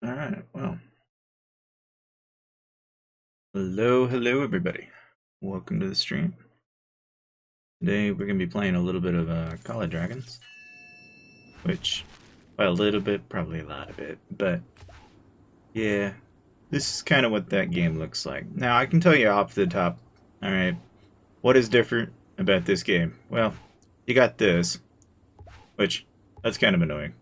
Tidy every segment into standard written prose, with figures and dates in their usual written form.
Alright, well. Hello everybody. Welcome to the stream. Today we're going to be playing a little bit of Call of Dragons. Which, by a little bit, probably a lot of it. But, yeah, this is kind of what that game looks like. Now, I can tell you off the top, alright, what is different about this game? Well, you got this, which, that's kind of annoying.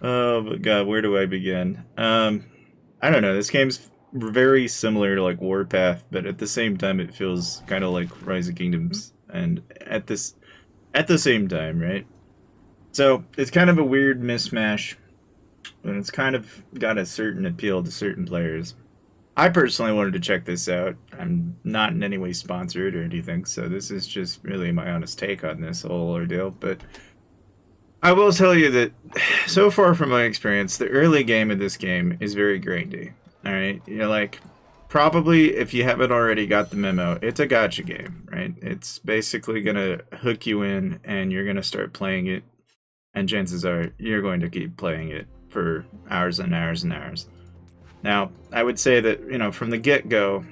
Oh, but God, where do I begin? I don't know. This game's very similar to like Warpath, but at the same time, it feels kind of like Rise of Kingdoms, and at the same time, right? So it's kind of a weird mismatch, and it's kind of got a certain appeal to certain players. I personally wanted to check this out. I'm not in any way sponsored or anything, so this is just really my honest take on this whole ordeal, but I will tell you that so far from my experience, the early game of this game is very grindy. Alright? You're like, probably if you haven't already got the memo, it's a gacha game, right? It's basically going to hook you in and you're going to start playing it, and chances are you're going to keep playing it for hours and hours and hours. Now, I would say that, from the get-go,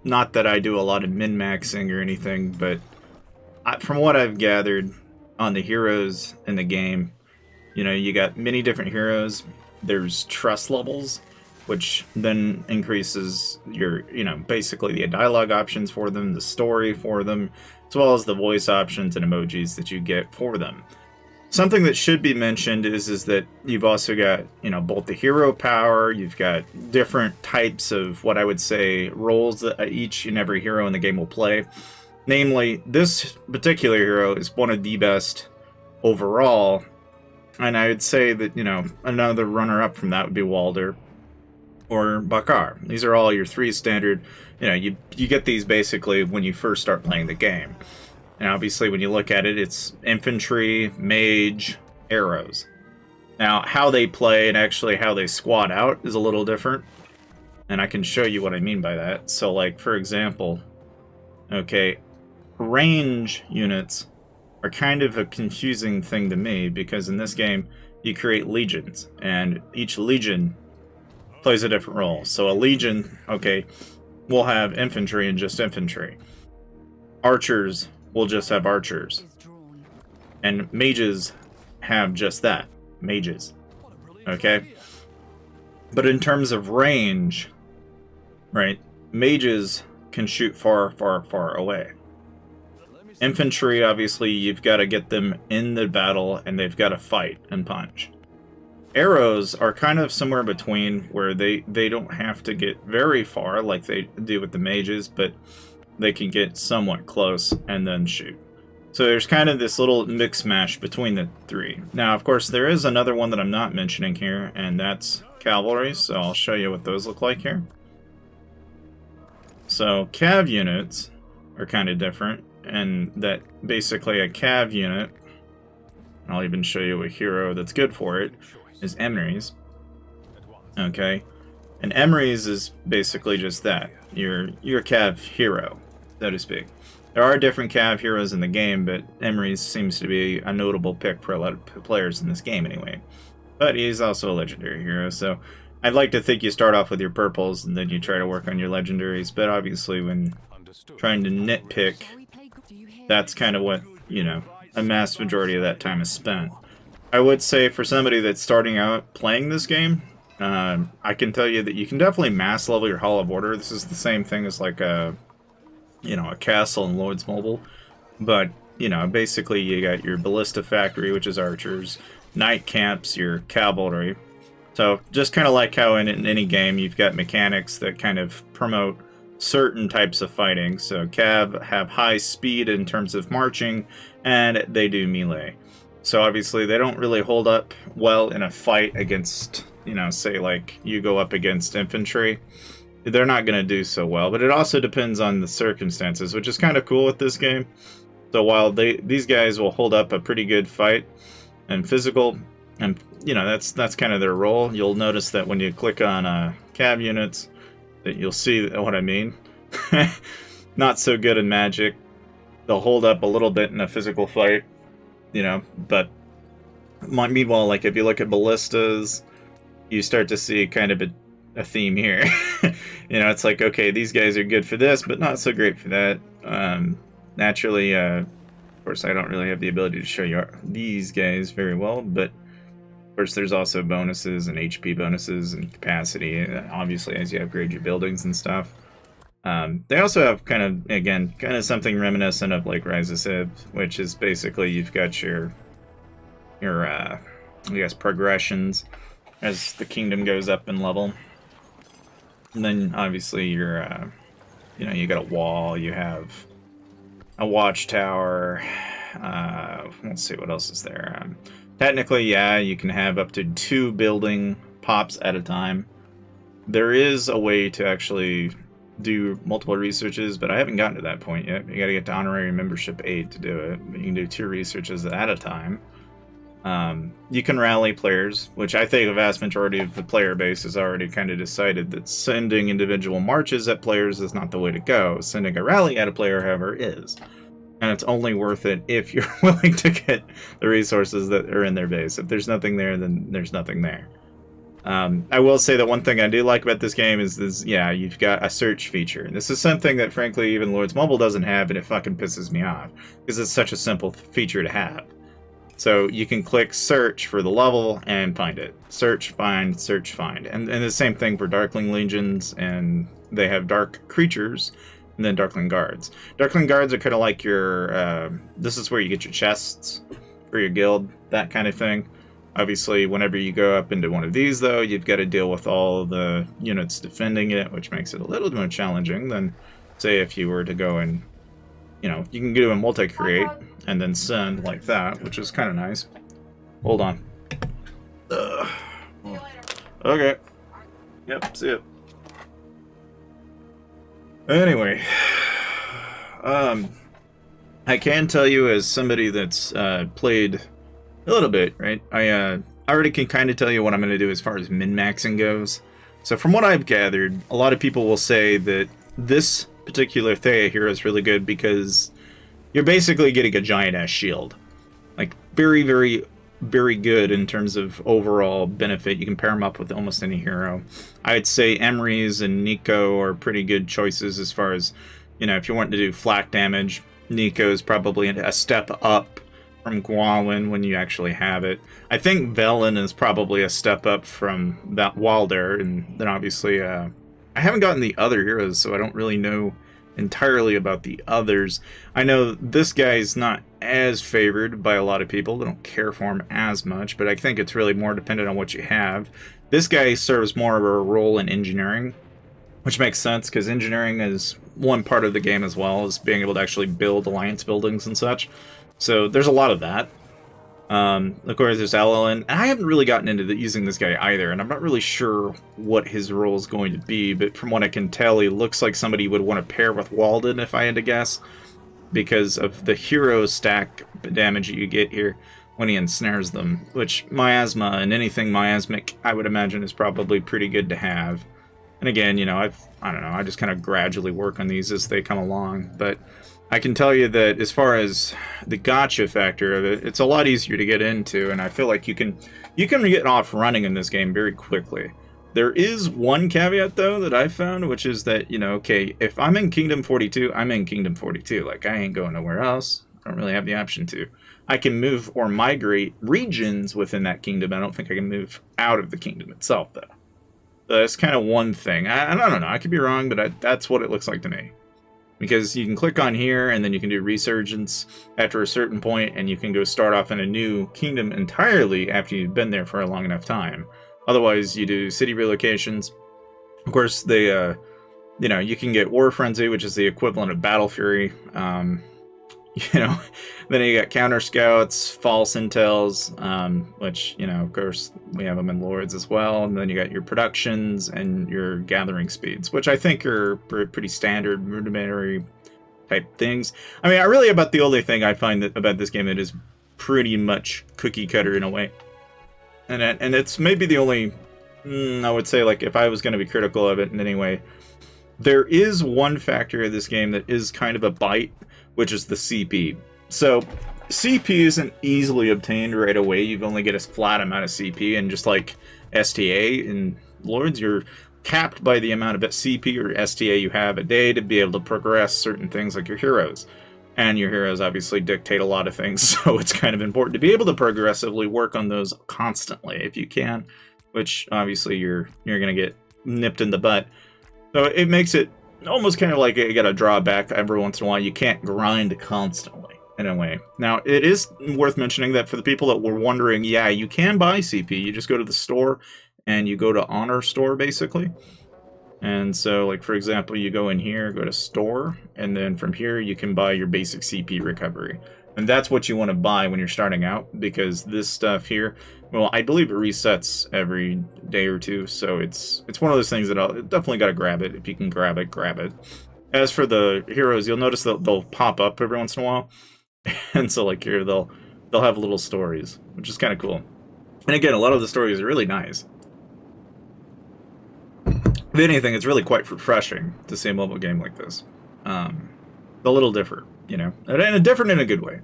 not that I do a lot of min-maxing or anything, but from what I've gathered on the heroes in the game, you got many different heroes. There's trust levels, which then increases your, basically the dialogue options for them, the story for them, as well as the voice options and emojis that you get for them. Something that should be mentioned is that you've also got, both the hero power, you've got different types of what I would say roles that each and every hero in the game will play. Namely, this particular hero is one of the best overall, and I would say that, another runner-up from that would be Walder or Bakar. These are all your three standard, you get these basically when you first start playing the game. And obviously when you look at it, it's infantry, mage, arrows. Now, how they play and actually how they squad out is a little different, and I can show you what I mean by that. So, like, for example, okay, range units are kind of a confusing thing to me, because in this game you create legions, and each legion plays a different role. So a legion, okay, will have infantry and just infantry. Archers will just have archers. And mages have just that, mages. Okay? But in terms of range, right, mages can shoot far, far, far away. Infantry, obviously, you've got to get them in the battle, and they've got to fight and punch. Arrows are kind of somewhere between, where they don't have to get very far like they do with the mages, but they can get somewhat close and then shoot. So there's kind of this little mix mash between the three. Now, of course, there is another one that I'm not mentioning here, and that's cavalry, so I'll show you what those look like here. So cav units are kind of different, and that basically a cav unit, I'll even show you a hero that's good for it, is Emrys. Okay, and Emrys is basically just that. You're a cav hero, so to speak. There are different cav heroes in the game, but Emrys seems to be a notable pick for a lot of players in this game anyway. But he's also a legendary hero, so I'd like to think you start off with your purples and then you try to work on your legendaries, but obviously when trying to nitpick, that's kind of what, a mass majority of that time is spent. I would say for somebody that's starting out playing this game, I can tell you that you can definitely mass level your Hall of Order. This is the same thing as like a castle in Lloyd's Mobile. But, basically you got your Ballista Factory, which is archers, night camps, your cavalry. So just kind of like how in any game you've got mechanics that kind of promote certain types of fighting. So cav have high speed in terms of marching, and they do melee. So obviously they don't really hold up well in a fight against, say like you go up against infantry. They're not going to do so well, but it also depends on the circumstances, which is kind of cool with this game. So while these guys will hold up a pretty good fight and physical, and that's kind of their role. You'll notice that when you click on cav units, that you'll see what I mean. Not so good in Magic. They'll hold up a little bit in a physical fight, you know, but meanwhile, like if you look at ballistas, you start to see kind of a theme here. You know, it's like, okay, these guys are good for this, but not so great for that. Naturally, of course, I don't really have the ability to show you these guys very well, but of course, there's also bonuses and HP bonuses and capacity, obviously, as you upgrade your buildings and stuff. They also have kind of something reminiscent of like Rise of Civ, which is basically you've got your I guess progressions as the kingdom goes up in level. And then obviously you're you know, you got a wall, you have a watchtower, let's see what else is there. Technically, yeah, you can have up to 2 building pops at a time. There is a way to actually do multiple researches, but I haven't gotten to that point yet. You gotta get to honorary membership 8 to do it. You can do 2 researches at a time. You can rally players, which I think a vast majority of the player base has already kind of decided that sending individual marches at players is not the way to go. Sending a rally at a player, however, is. And it's only worth it if you're willing to get the resources that are in their base. If there's nothing there, then there's nothing there. I will say that one thing I do like about this game is yeah, you've got a search feature. And this is something that, frankly, even Lords Mobile doesn't have, and it fucking pisses me off. Because it's such a simple feature to have. So you can click search for the level and find it. Search, find, search, find. And the same thing for Darkling Legions, and they have Dark Creatures, and then Darkling Guards. Darkling Guards are kind of like your, this is where you get your chests for your guild, that kind of thing. Obviously, whenever you go up into one of these, though, you've got to deal with all the units defending it, which makes it a little more challenging than, say, if you were to go and, you know, you can do a multi-create and then send like that, which is kind of nice. Hold on. Okay. Yep, see it. Anyway, I can tell you as somebody that's played a little bit, right? I already can kind of tell you what I'm going to do as far as min-maxing goes. So from what I've gathered, a lot of people will say that this particular Thea hero is really good because you're basically getting a giant-ass shield. Like, very, very, very good in terms of overall benefit. You can pair them up with almost any hero. I'd say Emery's and Nico are pretty good choices as far as, you know, if you want to do flak damage, Nico's probably a step up from Gwalin when you actually have it. I think Velen is probably a step up from that Walder, and then obviously, I haven't gotten the other heroes, so I don't really know entirely about the others. I know this guy's not as favored by a lot of people. They don't care for him as much, but I think it's really more dependent on what you have. This guy serves more of a role in engineering, which makes sense because engineering is one part of the game as well as being able to actually build alliance buildings and such. So there's a lot of that. Of course, there's Allen. I haven't really gotten into using this guy either, and I'm not really sure what his role is going to be, but from what I can tell, he looks like somebody would want to pair with Walden, if I had to guess, because of the hero stack damage that you get here when he ensnares them, which miasma and anything miasmic, I would imagine, is probably pretty good to have. And again, you know, I don't know, I just kind of gradually work on these as they come along, but I can tell you that as far as the gotcha factor of it, it's a lot easier to get into, and I feel like you can get off running in this game very quickly. There is one caveat, though, that I found, which is that, you know, okay, if I'm in Kingdom 42, I'm in Kingdom 42. Like, I ain't going nowhere else. I don't really have the option to. I can move or migrate regions within that kingdom. I don't think I can move out of the kingdom itself, though. So that's kind of one thing. I don't know. I could be wrong, but that's what it looks like to me. Because you can click on here, and then you can do Resurgence after a certain point, and you can go start off in a new kingdom entirely after you've been there for a long enough time. Otherwise, you do city relocations. Of course, they, you know, you can get War Frenzy, which is the equivalent of Battle Fury. You know, then you got Counter Scouts, False Intels, which, you know, of course, we have them in Lords as well. And then you got your productions and your gathering speeds, which I think are pretty standard, rudimentary type things. I mean, about the only thing I find about this game that is pretty much cookie cutter in a way. And it's maybe the only, I would say, like, if I was going to be critical of it in any way, there is one factor of this game that is kind of a bite, which is the CP. So, CP isn't easily obtained right away. You only get a flat amount of CP, and just like STA in Lords, you're capped by the amount of CP or STA you have a day to be able to progress certain things like your heroes. And your heroes obviously dictate a lot of things, so it's kind of important to be able to progressively work on those constantly if you can, which obviously you're going to get nipped in the butt. So it makes it almost kind of like you got to draw back every once in a while. You can't grind constantly in a way. Now, it is worth mentioning that for the people that were wondering, yeah, you can buy CP. You just go to the store and you go to Honor Store, basically. And so, like, for example, you go in here, go to Store, and then from here you can buy your basic CP recovery. And that's what you want to buy when you're starting out, because this stuff here, well, I believe it resets every day or two, so it's one of those things that I'll definitely got to grab it. If you can grab it, grab it. As for the heroes, you'll notice that they'll pop up every once in a while. And so, like, here, they'll have little stories, which is kind of cool. And again, a lot of the stories are really nice. If anything, it's really quite refreshing to see a mobile game like this. A little different, you know, and different in a good way.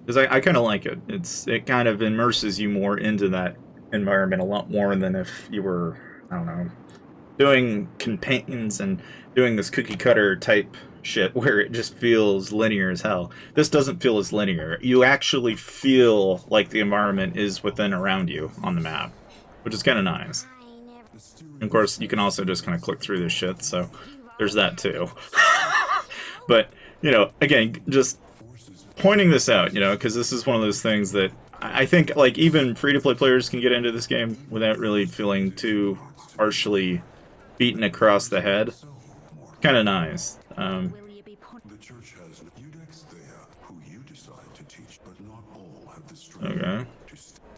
Because I kind of like it. It kind of immerses you more into that environment a lot more than if you were, I don't know, doing campaigns and doing this cookie cutter type shit where it just feels linear as hell. This doesn't feel as linear. You actually feel like the environment is within around you on the map, which is kind of nice. Of course, you can also just kind of click through this shit, so there's that too. But, you know, again, just pointing this out, you know, because this is one of those things that I think, like, even free-to-play players can get into this game without really feeling too harshly beaten across the head. Kind of nice. The church has eunuchs there who you decide to teach, but not all have the strength. Okay.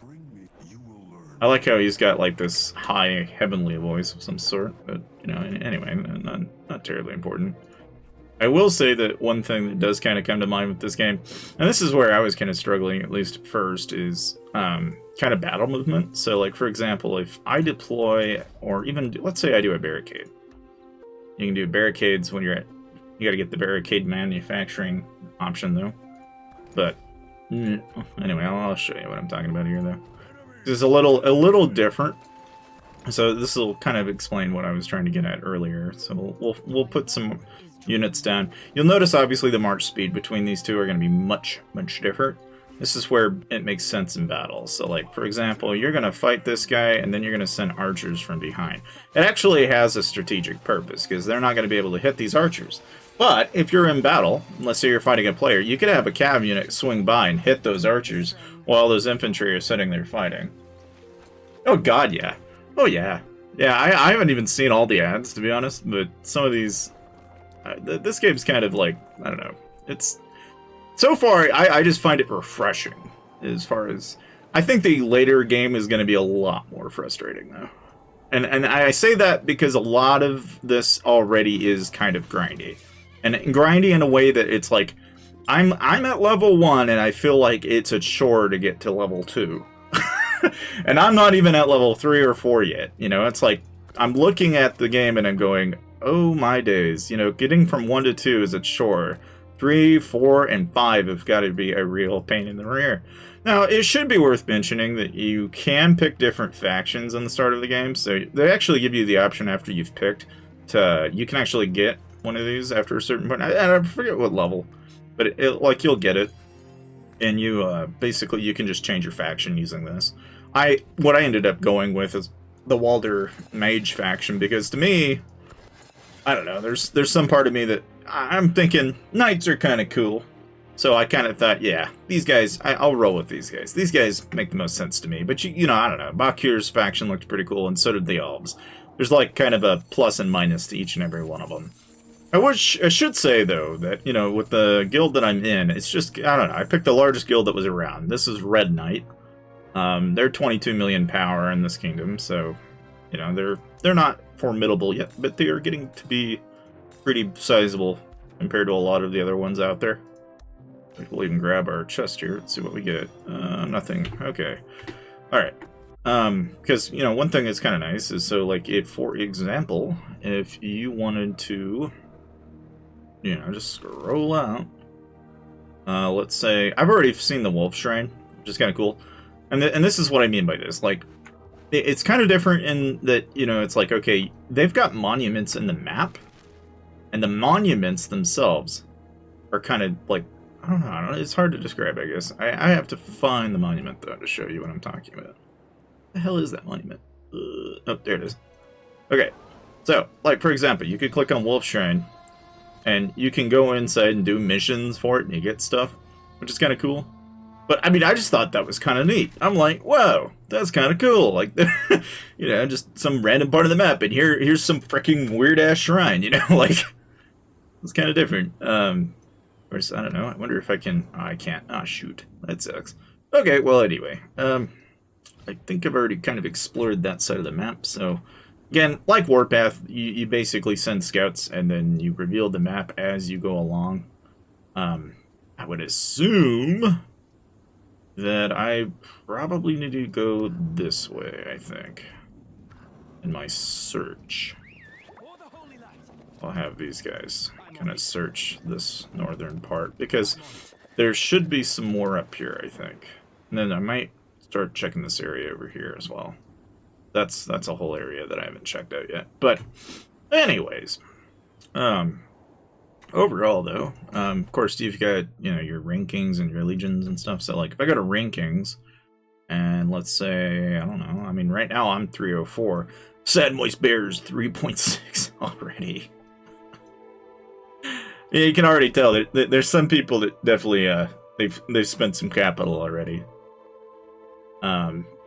Bring me, you will learn. I like how he's got, like, this high heavenly voice of some sort, but, you know, anyway, not terribly important. I will say that one thing that does kind of come to mind with this game, and this is where I was kind of struggling, at least at first, is kind of battle movement. So, like, for example, if I deploy, or even, let's say I do a barricade. You can do barricades when you're at, you got to get the barricade manufacturing option, though. But, anyway, I'll show you what I'm talking about here, though. It's a little different. So this will kind of explain what I was trying to get at earlier. So we'll put some units down. You'll notice, obviously, the march speed between these two are going to be much different. This is where it makes sense in battle. So, like, for example, you're going to fight this guy, and then you're going to send archers from behind. It actually has a strategic purpose, because they're not going to be able to hit these archers. But if you're in battle, let's say you're fighting a player, you could have a cav unit swing by and hit those archers while those infantry are sitting there fighting. Oh god, yeah. Oh yeah. Yeah, I haven't even seen all the ads, to be honest, but some of these... this game's kind of like, I don't know. It's... So far, I just find it refreshing, as far as... I think the later game is going to be a lot more frustrating, though. And I say that because a lot of this already is kind of grindy. And grindy in a way that it's like, I'm at level 1, and I feel like it's a chore to get to level 2. And I'm not even at level 3 or 4 yet. You know, it's like, I'm looking at the game and I'm going, oh my days. You know, getting from 1 to 2 is a chore. 3, 4, and 5 have got to be a real pain in the rear. Now, it should be worth mentioning that you can pick different factions on the start of the game. So they actually give you the option after you've picked to, you can actually get one of these after a certain point. I forget what level, but like, you'll get it. And you, basically, you can just change your faction using this. What I ended up going with is the Walder Mage faction, because to me, I don't know, there's some part of me that I'm thinking knights are kind of cool. So I kind of thought, yeah, these guys, I'll roll with these guys. These guys make the most sense to me. But, you know, I don't know. Bakir's faction looked pretty cool, and so did the Elves. There's, like, kind of a plus and minus to each and every one of them. I should say, though, that, you know, with the guild that I'm in, it's just, I don't know, I picked the largest guild that was around. This is Red Knight. They're 22 million power in this kingdom, so, you know, they're not formidable yet, but they are getting to be pretty sizable compared to a lot of the other ones out there. We'll even grab our chest here. Let's see what we get. Nothing. Okay. Alright. Because, you know, one thing that's kind of nice is, so, like, for example, if you wanted to, you know, just scroll out, Let's say I've already seen the Wolf Shrine, which is kind of cool, and this is what I mean by this. Like, it's kind of different in that, you know, it's like, okay, they've got monuments in the map, and the monuments themselves are kind of like, I don't know, it's hard to describe, I guess. I have to find the monument, though, to show you what I'm talking about. The hell is that monument? Oh, there it is. Okay, so, like, for example, you could click on Wolf Shrine, and you can go inside and do missions for it, and you get stuff, which is kind of cool. But, I mean, I just thought that was kind of neat. I'm like, whoa, that's kind of cool. Like, you know, just some random part of the map, and here's some freaking weird-ass shrine, you know? Like, it's kind of different. Of course, I don't know. I wonder if I can... Oh, I can't. Ah, shoot. That sucks. Okay, well, anyway. I think I've already kind of explored that side of the map, so... Again, like Warpath, you basically send scouts, and then you reveal the map as you go along. I would assume that I probably need to go this way, I think, in my search. I'll have these guys kind of search this northern part, because there should be some more up here, I think. And then I might start checking this area over here as well. That's a whole area that I haven't checked out yet. But anyways, overall though, of course you've got, you know, your rankings and your legions and stuff. So like if I go to rankings and let's say, I don't know, I mean right now I'm 304. Sad Moist Bear's 3.6 already. Yeah, you can already tell that there's some people that definitely they've spent some capital already.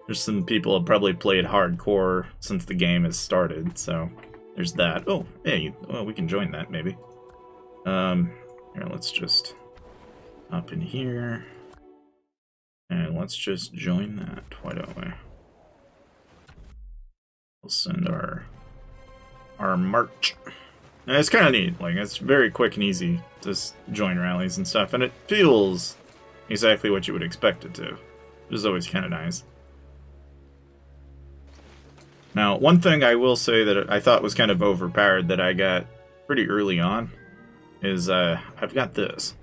There's some people have probably played hardcore since the game has started, so there's that. Oh, hey, well, we can join that, maybe. Here, let's just hop in here, and let's just join that. Why don't we? We'll send our march. And it's kind of neat. Like, it's very quick and easy to join rallies and stuff, and it feels exactly what you would expect it to, which is always kind of nice. Now, one thing I will say that I thought was kind of overpowered that I got pretty early on is I've got this.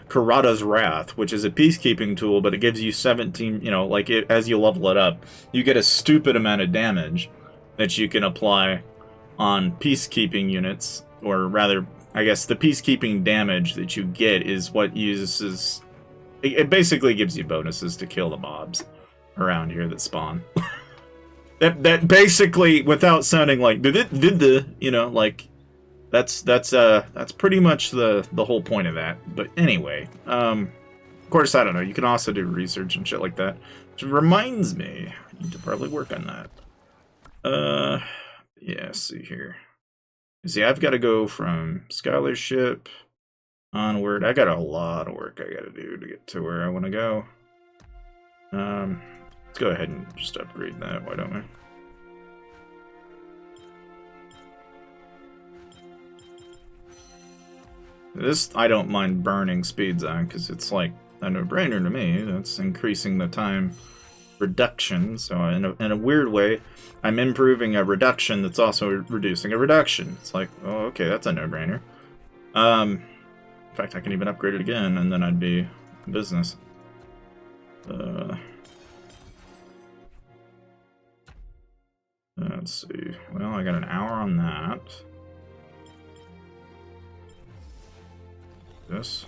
Karada's Wrath, which is a peacekeeping tool, but it gives you 17, you know, like as you level it up, you get a stupid amount of damage that you can apply on peacekeeping units, or rather, I guess the peacekeeping damage that you get is what uses... It basically gives you bonuses to kill the mobs around here that spawn. That basically, without sounding like you know, like that's pretty much the whole point of that. But anyway, of course, I don't know. You can also do research and shit like that, which reminds me, I need to probably work on that. Yeah. See here. See, I've got to go from scholarship onward. I got a lot of work I got to do to get to where I want to go. Let's go ahead and just upgrade that, why don't we? This, I don't mind burning speeds on, because it's like a no-brainer to me. That's increasing the time reduction, so in a weird way, I'm improving a reduction that's also reducing a reduction. It's like, oh, okay, that's a no-brainer. In fact, I can even upgrade it again, and then I'd be in business. Let's see. Well, I got an hour on that. This.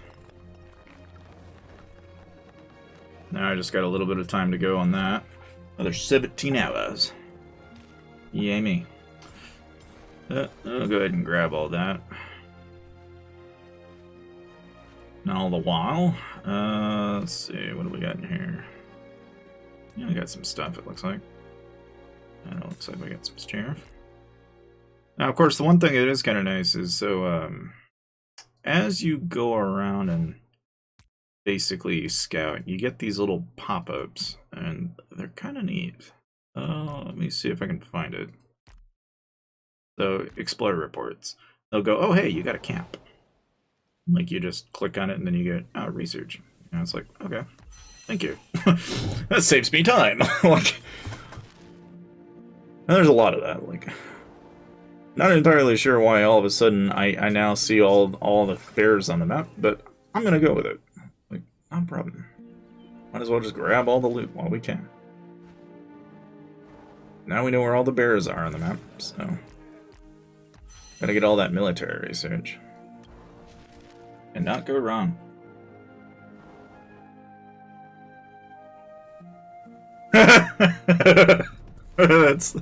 Now I just got a little bit of time to go on that. Another 17 hours. Yay me. I'll go ahead and grab all that. And all the while, let's see, what do we got in here? Yeah, we got some stuff, it looks like. And it looks like we got some chaff. Now, of course, the one thing that is kind of nice is, so, as you go around and basically scout, you get these little pop-ups, and they're kind of neat. Let me see if I can find it. So, Explorer reports. They'll go, oh, hey, you got a camp. Like, you just click on it, and then you get, oh, research. And it's like, okay, thank you. That saves me time. Like, and there's a lot of that. Like, not entirely sure why all of a sudden I now see all the bears on the map, but I'm gonna go with it. Like, no problem. Might as well just grab all the loot while we can. Now we know where all the bears are on the map, so... Gotta get all that military research. And not go wrong. that's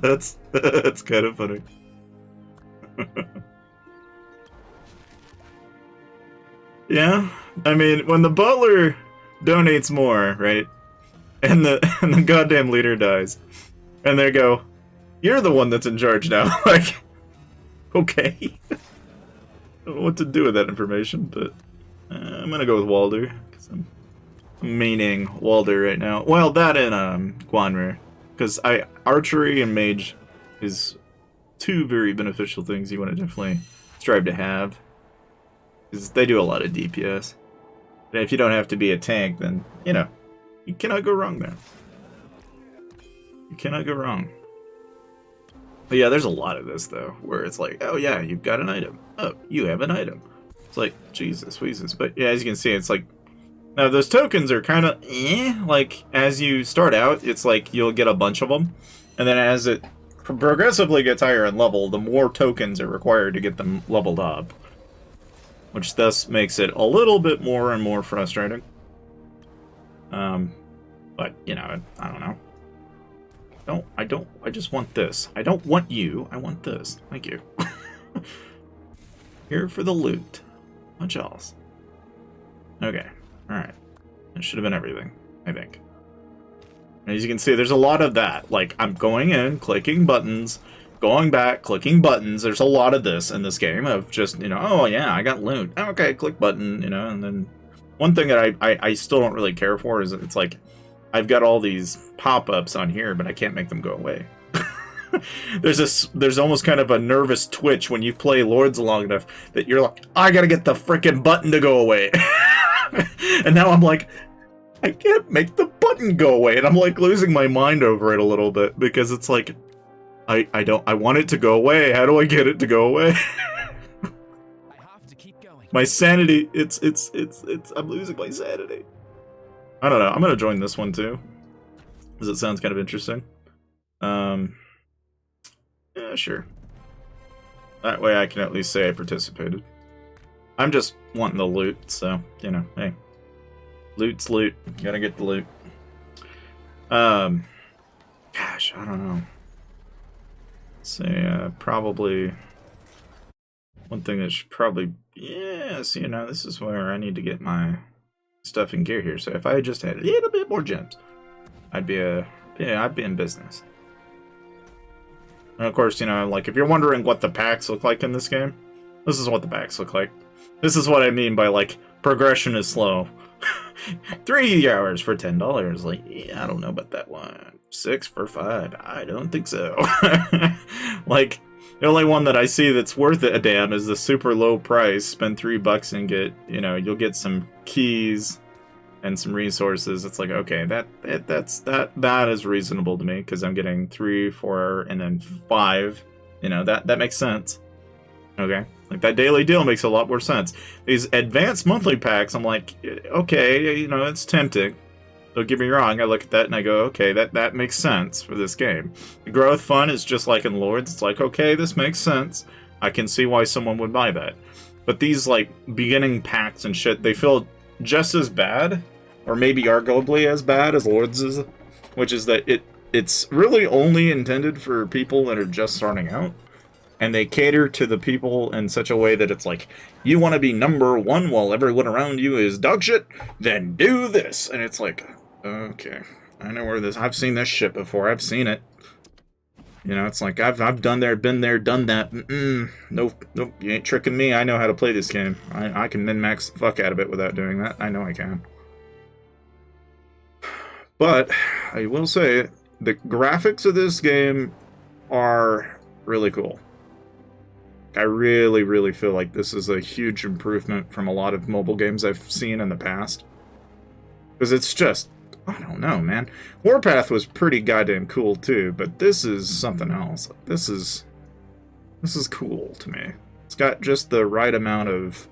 kind of funny. Yeah, I mean, when the butler donates more, right, and the goddamn leader dies, and they go, "You're the one that's in charge now." Like, okay, I don't know what to do with that information, but I'm gonna go with Walder because I'm meaning Walder right now. Well, that and Guanmer, because archery and mage is two very beneficial things you want to definitely strive to have. Because they do a lot of DPS. And if you don't have to be a tank, then, you know, you cannot go wrong there. You cannot go wrong. But yeah, there's a lot of this, though, where it's like, oh yeah, you've got an item. Oh, you have an item. It's like, Jesus, Weezus. But yeah, as you can see, it's like, now those tokens are kind of, like, as you start out, it's like you'll get a bunch of them. And then as it progressively gets higher in level, the more tokens are required to get them leveled up. Which thus makes it a little bit more and more frustrating. But, you know, I don't know. I just want this. I don't want you, I want this. Thank you. Here for the loot. Much else. Okay, alright. That should have been everything, I think. As you can see, there's a lot of that. Like, I'm going in, clicking buttons, going back, clicking buttons. There's a lot of this in this game of just, you know, oh yeah, I got loot. Okay, click button, you know, and then one thing that I still don't really care for is it's like, I've got all these pop-ups on here, but I can't make them go away. There's almost kind of a nervous twitch when you play Lords long enough that you're like, I gotta get the frickin' button to go away. And now I'm like, I can't make the button go away, and I'm like losing my mind over it a little bit because it's like, I want it to go away. How do I get it to go away? I have to keep going. My sanity, I'm losing my sanity. I don't know. I'm gonna join this one too, because it sounds kind of interesting. Yeah, sure. That way I can at least say I participated. I'm just wanting the loot, so, you know, hey. Loot's loot. Gotta get the loot. Gosh, I don't know. Say, probably... One thing that should probably... Yes, you know, this is where I need to get my stuff and gear here. So if I just had a little bit more gems, I'd be I'd be in business. And of course, you know, like, if you're wondering what the packs look like in this game, this is what the packs look like. This is what I mean by, like, progression is slow. 3 hours for $10. Like, yeah, I don't know about that one. 6 for $5. I don't think so. Like, the only one that I see that's worth it a damn is the super low price. Spend $3 and get, you know, you'll get some keys and some resources. It's like, okay, that is reasonable to me because I'm getting 3, 4, and then 5. You know, that makes sense. Okay, like that daily deal makes a lot more sense. These advanced monthly packs, I'm like, okay, you know, it's tempting. Don't get me wrong, I look at that and I go, okay, that makes sense for this game. The growth fun is just like in Lords. It's like, okay, this makes sense. I can see why someone would buy that. But these, like, beginning packs and shit, they feel just as bad, or maybe arguably as bad as Lords is, which is that it's really only intended for people that are just starting out. And they cater to the people in such a way that it's like, you want to be number 1 while everyone around you is dog shit? Then do this! And it's like, okay, I know where this... I've seen this shit before. I've seen it. You know, it's like, I've done there, been there, done that. Nope, you ain't tricking me. I know how to play this game. I can min-max the fuck out of it without doing that. I know I can. But, I will say, the graphics of this game are really cool. I really, really feel like this is a huge improvement from a lot of mobile games I've seen in the past. Because it's just, I don't know, man. Warpath was pretty goddamn cool too, but this is something else. This is cool to me. It's got just the right amount of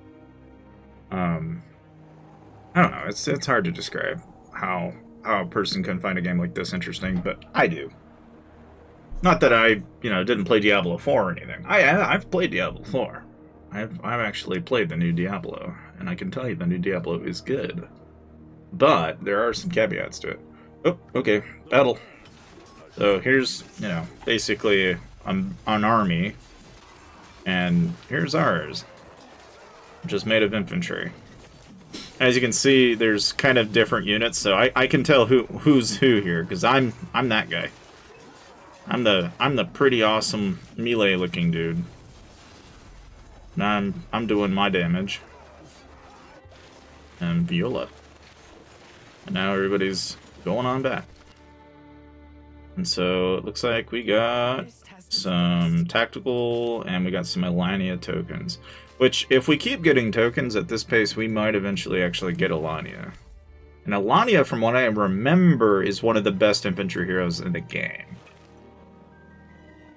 I don't know. It's hard to describe how a person can find a game like this interesting, but I do. Not that I, didn't play Diablo 4 or anything. I've played Diablo 4. I've actually played the new Diablo, and I can tell you the new Diablo is good. But there are some caveats to it. Oh, okay, battle. So here's, basically an army, and here's ours, which is made of infantry. As you can see, there's kind of different units, so I can tell who's who here, because I'm that guy. I'm the pretty awesome melee looking dude. And I'm doing my damage. And Viola. And now everybody's going on back. And so it looks like we got some tactical and we got some Alania tokens. Which, if we keep getting tokens at this pace, we might eventually actually get Alania. And Alania, from what I remember, is one of the best infantry heroes in the game.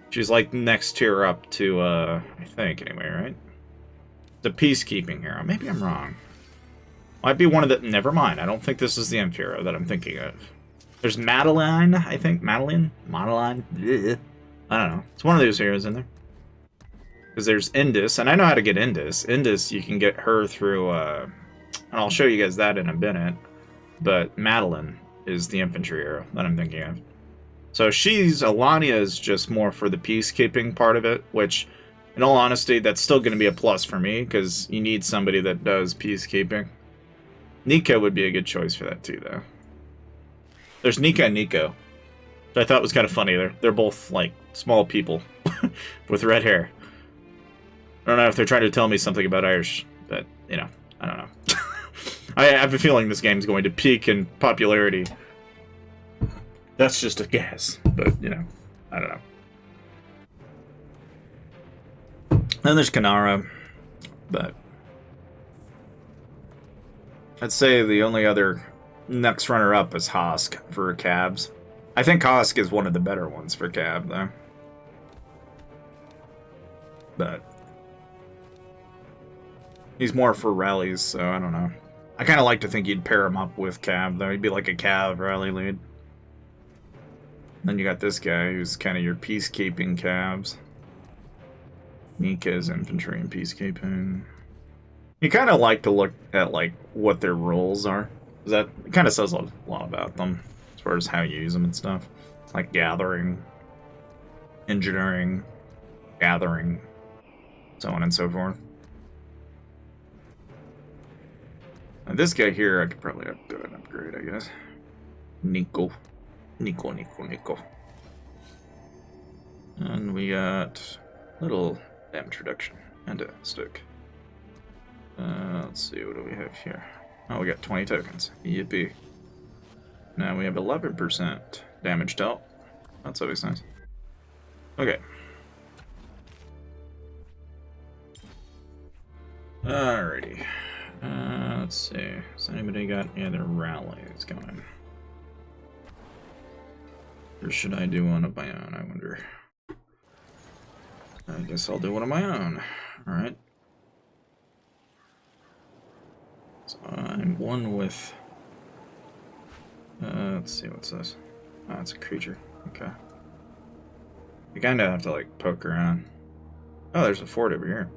She's like next tier up to, I think, anyway, right? The peacekeeping hero. Maybe I'm wrong. Might be one of the... Never mind. I don't think this is the imp hero that I'm thinking of. There's Madeline, I think. Madeline? Madeline? Blech. I don't know. It's one of those heroes in there. Because there's Indus, and I know how to get Indus. Indus, you can get her through, and I'll show you guys that in a minute. But Madeline is the infantry hero that I'm thinking of. So Alania is just more for the peacekeeping part of it, which, in all honesty, that's still going to be a plus for me, because you need somebody that does peacekeeping. Nika would be a good choice for that too, though. There's Nika and Nico, which I thought was kind of funny. They're both, like, small people with red hair. I don't know if they're trying to tell me something about Irish, but, I don't know. I have a feeling this game's going to peak in popularity. That's just a guess, but, I don't know. Then there's Kanara, but I'd say the only other next runner-up is Hosk for cabs. I think Hosk is one of the better ones for cab, though. But he's more for rallies, so I don't know. I kind of like to think you'd pair him up with cab, though. He'd be like a cab rally lead. Then you got this guy who's kind of your peacekeeping cabs. Nika's infantry and peacekeeping. You kind of like to look at like what their roles are. That kind of says a lot about them as far as how you use them and stuff. Like gathering, engineering, gathering, so on and so forth. And this guy here, I could probably do an upgrade, I guess. Nico. And we got a little damage reduction and a stick. Let's see, what do we have here? Oh, we got 20 tokens. Yippee. Now we have 11% damage dealt. That's always nice. Okay. Alrighty. Let's see. Has anybody got any other rallies going? Or should I do one of my own, I wonder? I guess I'll do one of my own. Alright. So I'm one with... let's see, what's this? Oh, it's a creature. Okay. You kinda have to, like, poke around. Oh, there's a fort over here.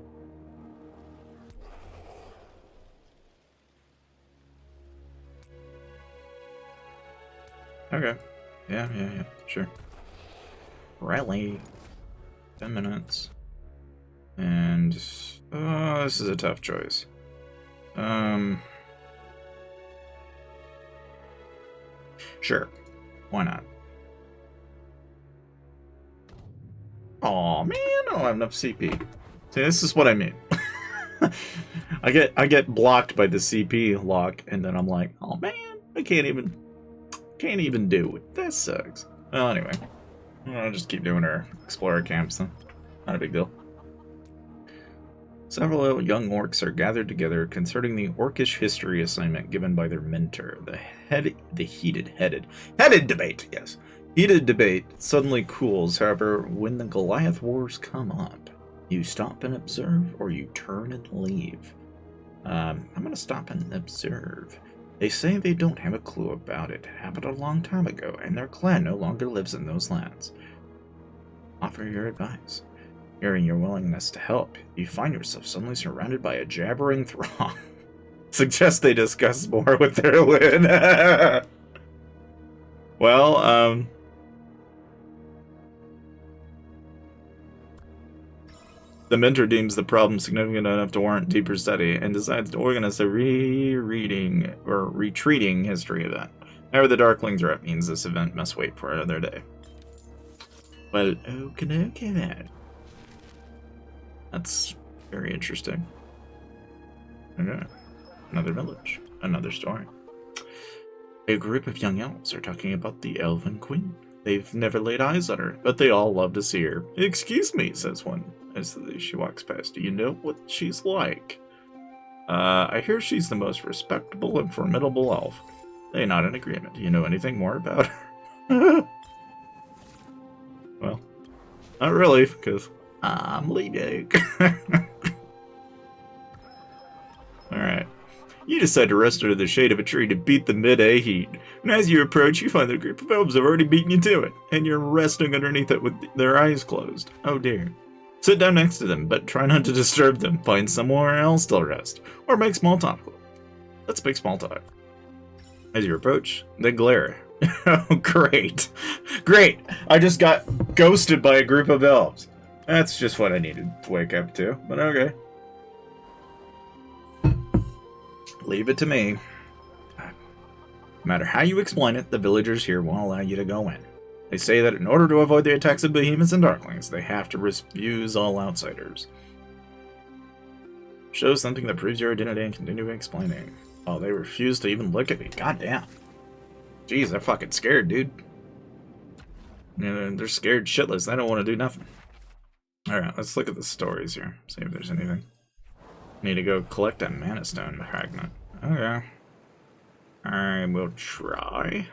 Okay. Yeah, sure. Rally. 10 minutes. And... oh, this is a tough choice. Sure. Why not? Aw, man, I don't have enough CP. See, this is what I mean. I get blocked by the CP lock, and then I'm like, oh man, I can't even do it. That sucks. Well, anyway, I'll just keep doing our explorer camps then. Not a big deal. Several young orcs are gathered together concerning the orcish history assignment given by their mentor. The heated debate, yes. Heated debate suddenly cools, however, when the Goliath Wars come up. You stop and observe, or you turn and leave. I'm gonna stop and observe. They say they don't have a clue about it. It happened a long time ago, and their clan no longer lives in those lands. Offer your advice. Hearing your willingness to help, you find yourself suddenly surrounded by a jabbering throng. Suggest they discuss more with their win. Well, the mentor deems the problem significant enough to warrant deeper study and decides to organize a retreating history event. However, the Darkling threat means this event must wait for another day. Well, okay then. That's very interesting. Okay. Another village. Another story. A group of young elves are talking about the Elven Queen. They've never laid eyes on her, but they all love to see her. Excuse me, says one, as she walks past. Do you know what she's like? I hear she's the most respectable and formidable elf. They nod in agreement. Do you know anything more about her? Well, not really, because I'm leaving. Alright. You decide to rest under the shade of a tree to beat the midday heat. And as you approach, you find that a group of elves have already beaten you to it, and you're resting underneath it with their eyes closed. Oh dear. Sit down next to them, but try not to disturb them. Find somewhere else to rest, or make small talk. Let's make small talk. As you approach, they glare. Oh, great. Great! I just got ghosted by a group of elves. That's just what I needed to wake up to, but okay. Leave it to me. No matter how you explain it, the villagers here won't allow you to go in. They say that in order to avoid the attacks of behemoths and darklings, they have to refuse all outsiders. Show something that proves your identity and continue explaining. Oh, they refuse to even look at me. Goddamn. Jeez, they're fucking scared, dude. You know, they're scared shitless. They don't want to do nothing. Alright, let's look at the stories here. See if there's anything. Need to go collect a mana stone fragment. Okay. I will try.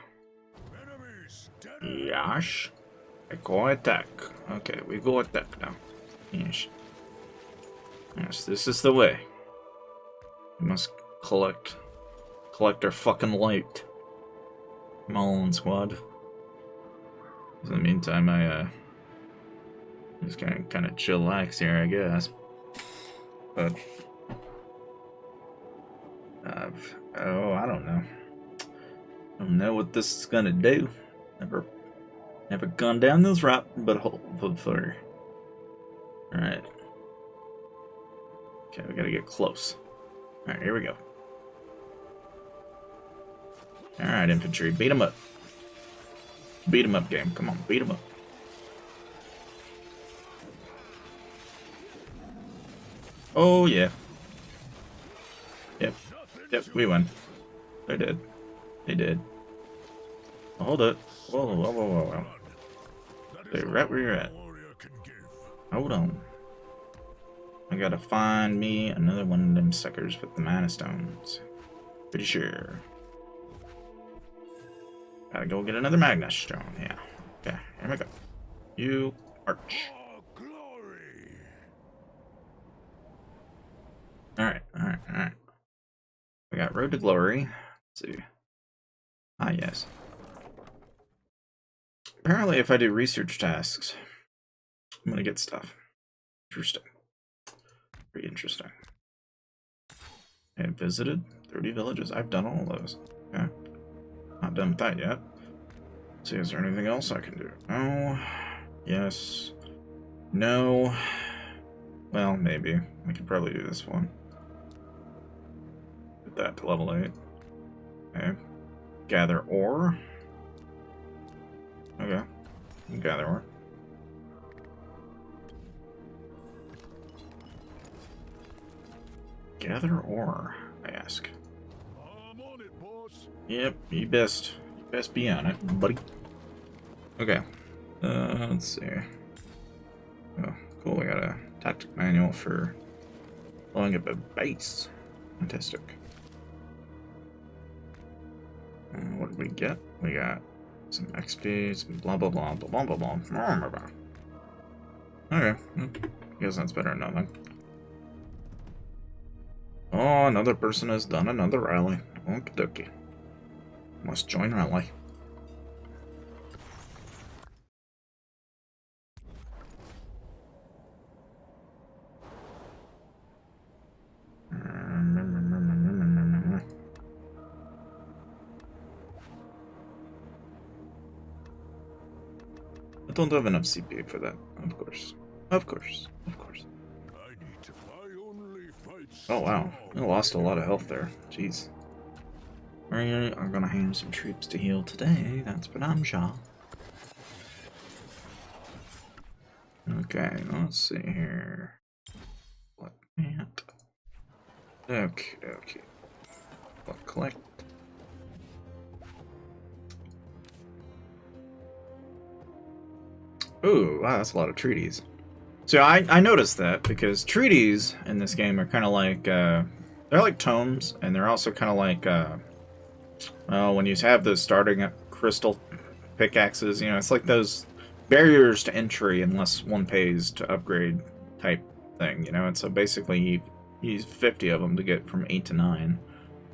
Yash. I go attack. Okay, we go attack now. Yes. Yes, this is the way. We must collect our fucking light. Come on, squad. In the meantime, I just gonna kind of chillax here, I guess. But oh, I don't know. I don't know what this is gonna do. Never gone down this route, but hopefully. Alright. Okay, we gotta get close. Alright, here we go. Alright, infantry, beat them up. Beat them up, game. Come on, beat them up. Oh, yeah. Yep, we won. They did. They did. Hold it. Whoa. Stay right where you're at. Hold on. I gotta find me another one of them suckers with the mana stones. Pretty sure. Gotta go get another Magna stone. Yeah. Okay, here we go. You march. Alright. We got Road to Glory. Let's see. Ah, yes. Apparently, if I do research tasks, I'm gonna get stuff. Interesting. Very interesting. I have visited 30 villages. I've done all those. Okay. Not done with that yet. Let's see, is there anything else I can do? Oh. Yes. No. Well, maybe. We could probably do this one. Put that to level 8. Okay. Gather ore. Okay. Gather ore. Gather ore, I ask. I'm on it, boss. Yep, you best be on it, buddy. Okay. Let's see. Oh, cool. We got a tactic manual for blowing up a base. Fantastic. What did we get? We got some XP, some blah blah blah blah blah blah blah. Okay, I guess that's better than nothing. Oh, another person has done another rally. Okie dokie. Must join rally. I don't have enough CPU for that, of course. Of course. Of course. I need to. I only fight Oh wow. I strong. lost a lot of health there. Jeez. Alright, I'm gonna have some troops to heal today, that's what I'm sure. Okay, let's see here. What that? Okay, okay. What collect? Ooh, wow, that's a lot of treaties. So I noticed that because treaties in this game are kind of like they're like tomes, and they're also kind of like well, when you have those starting crystal pickaxes, you know, it's like those barriers to entry unless one pays to upgrade type thing, you know. And so basically, you use 50 of them to get from 8 to 9.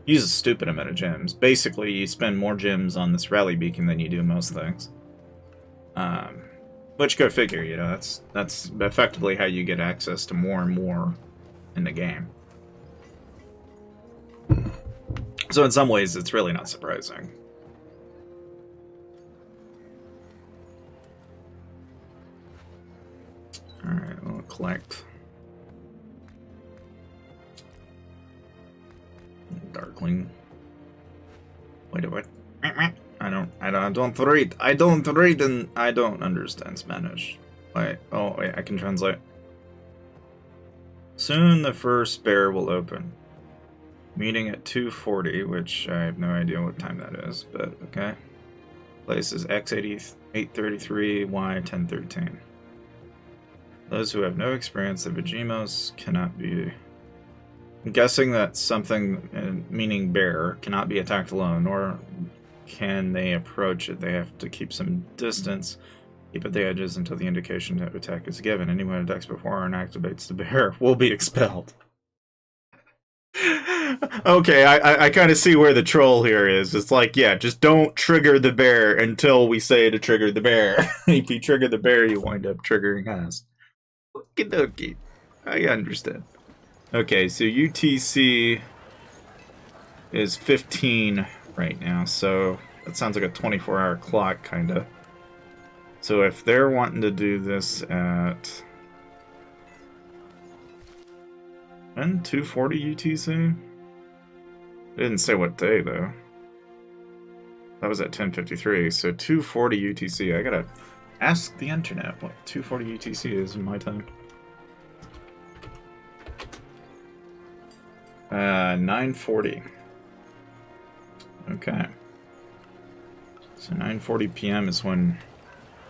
Use a stupid amount of gems. Basically, you spend more gems on this rally beacon than you do most things. Which go figure, you know, that's effectively how you get access to more and more in the game. So in some ways, it's really not surprising. Alright, we'll collect Darkling. Wait a minute. I don't read, and I don't understand Spanish. Wait, oh wait, I can translate. Soon the first bear will open. Meeting at 2:40, which I have no idea what time that is, but okay. Place is X80 833, Y 1013. Those who have no experience of Vajimos cannot be. I'm guessing that something meaning bear cannot be attacked alone, nor can they approach it. They have to keep some distance, keep at the edges until the indication to attack is given. Anyone who attacks before and activates the bear will be expelled. Okay, I kind of see where the troll here is. It's like, yeah, just don't trigger the bear until we say to trigger the bear. If you trigger the bear, you wind up triggering us. Okie dokie. I understand. Okay, so UTC is 15 right now, so that sounds like a 24-hour clock, kinda. So if they're wanting to do this at 2:40 UTC? It didn't say what day, though. That was at 10:53, so 2:40 UTC. I gotta ask the internet what 2:40 UTC is in my time. 9:40. Okay. So 9:40 PM is when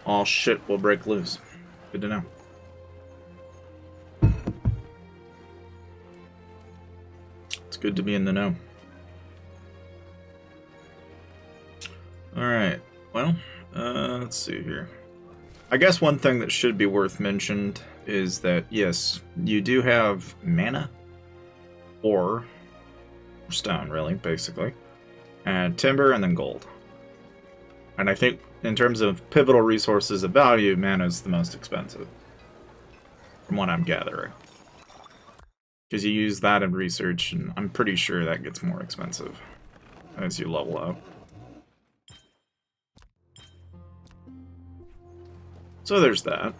all shit will break loose. Good to know. It's good to be in the know. Alright, well, let's see here. I guess one thing that should be worth mentioned is that, yes, you do have mana, or stone, really, basically, and timber, and then gold. And I think, in terms of pivotal resources of value, mana is the most expensive, from what I'm gathering. Because you use that in research, and I'm pretty sure that gets more expensive as you level up. So there's that.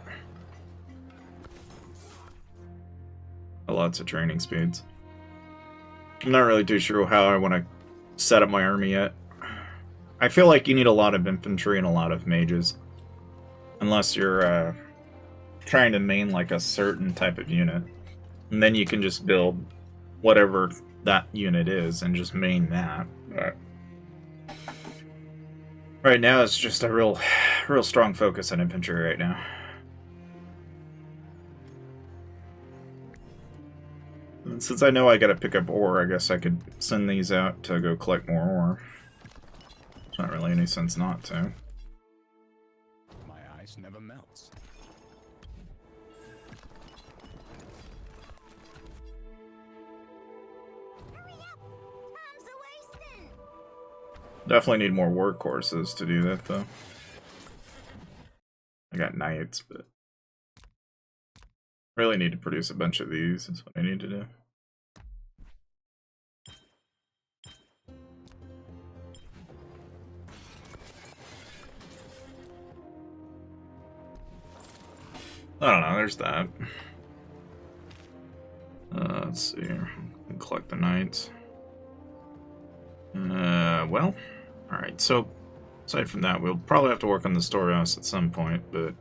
Lots of training speeds. I'm not really too sure how I want to set up my army yet. I feel like you need a lot of infantry and a lot of mages. Unless you're trying to main like a certain type of unit. And then you can just build whatever that unit is and just main that. But right now it's just a real strong focus on infantry right now. And since I know I gotta pick up ore, I guess I could send these out to go collect more ore. It's not really any sense not to. My ice never melts. Hurry up! Time's a-wasting! Definitely need more workhorses to do that, though. I got knights, but really need to produce a bunch of these. That's what I need to do. I don't know, there's that. Let's see here. Collect the knights. Well, alright, so aside from that, we'll probably have to work on the storehouse at some point, but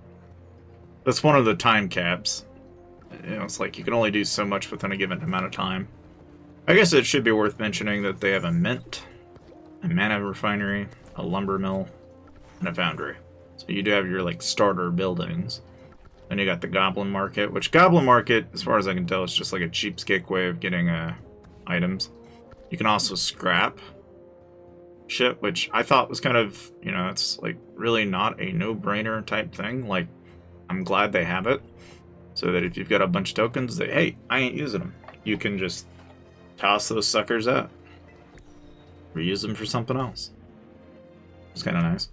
that's one of the time caps. You know, it's like you can only do so much within a given amount of time. I guess it should be worth mentioning that they have a mint, a mana refinery, a lumber mill, and a foundry. So you do have your, like, starter buildings. Then you got the Goblin Market, which Goblin Market, as far as I can tell, is just like a cheapskate way of getting items. You can also scrap shit, which I thought was kind of, you know, it's like really not a no-brainer type thing. Like, I'm glad they have it, so that if you've got a bunch of tokens that, hey, I ain't using them, you can just toss those suckers out. Reuse them for something else. It's kind of nice.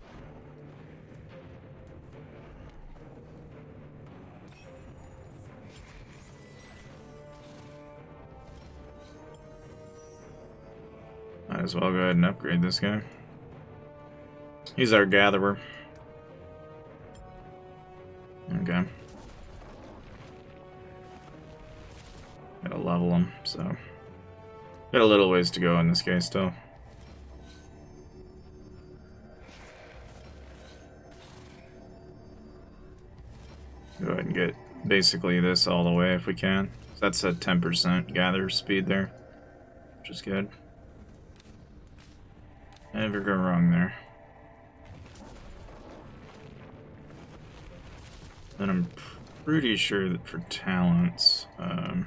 Might as well go ahead and upgrade this guy. He's our gatherer. Okay. Gotta level him, so... Got a little ways to go in this case, still. Go ahead and get basically this all the way if we can. That's a 10% gather speed there, which is good. Never go wrong there. And I'm pretty sure that for talents, I'll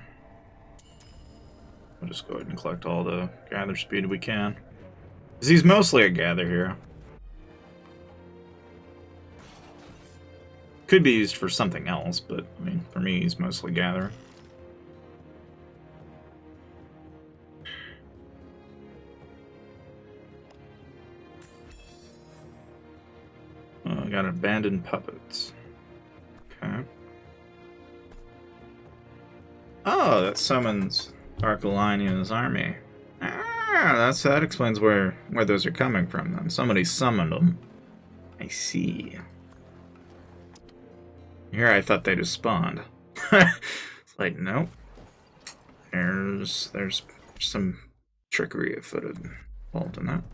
just go ahead and collect all the gather speed we can. Because he's mostly a gather hero. Could be used for something else, but I mean, for me, he's mostly gather. I got abandoned puppets. Okay. Oh, that summons Archelinia's army. Ah, that explains where those are coming from then. Somebody summoned them. I see. Here I thought they just spawned. It's like, nope. There's some trickery afoot involved in that.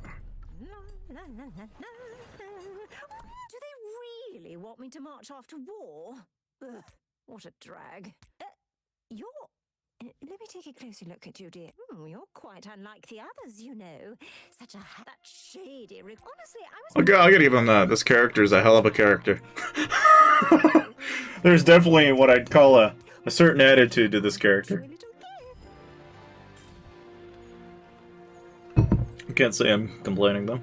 Do they really want me to march off to war? Ugh, what a drag. Let me take a closer look at you, dear. You're quite unlike the others, you know. Such a that shady. Honestly, I was. I'll give him that. This character is a hell of a character. There's definitely what I'd call a certain attitude to this character. I can't say I'm complaining though.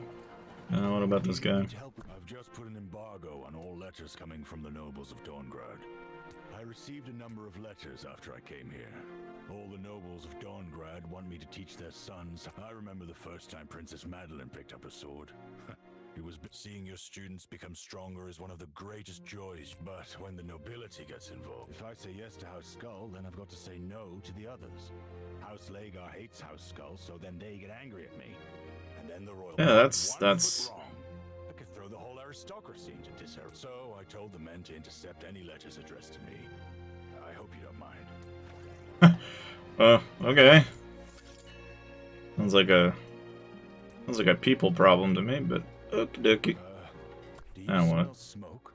What about this guy? I've just put an embargo on all letters coming from the nobles of Dawngrad. I received a number of letters after I came here. All the nobles of Dawngrad want me to teach their sons. I remember the first time Princess Madeline picked up a sword. It was seeing your students become stronger is one of the greatest joys. But when the nobility gets involved, if I say yes to House Skull, then I've got to say no to the others. House Lagar hates House Skull, so then they get angry at me. And then the royal that's I could throw the whole aristocracy into disarray. So I told the men to intercept any letters addressed to me. I hope you don't mind. Okay. Sounds like a people problem to me, but okie dokie. I don't want it. Smoke?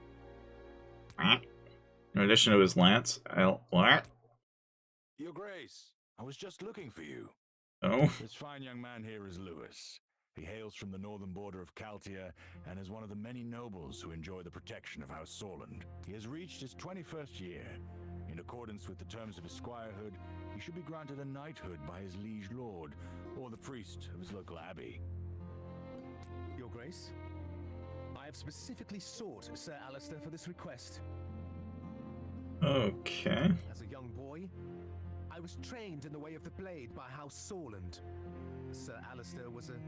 In addition to his lance, what? Your Grace, I was just looking for you. Oh. This fine young man here is Lewis. He hails from the northern border of Caltia and is one of the many nobles who enjoy the protection of House Sorland. He has reached his 21st year. In accordance with the terms of his squirehood, he should be granted a knighthood by his liege lord, or the priest of his local abbey. Your Grace, I have specifically sought Sir Alistair for this request. Okay. As a young boy, I was trained in the way of the blade by House Sorland. Sir Alistair was a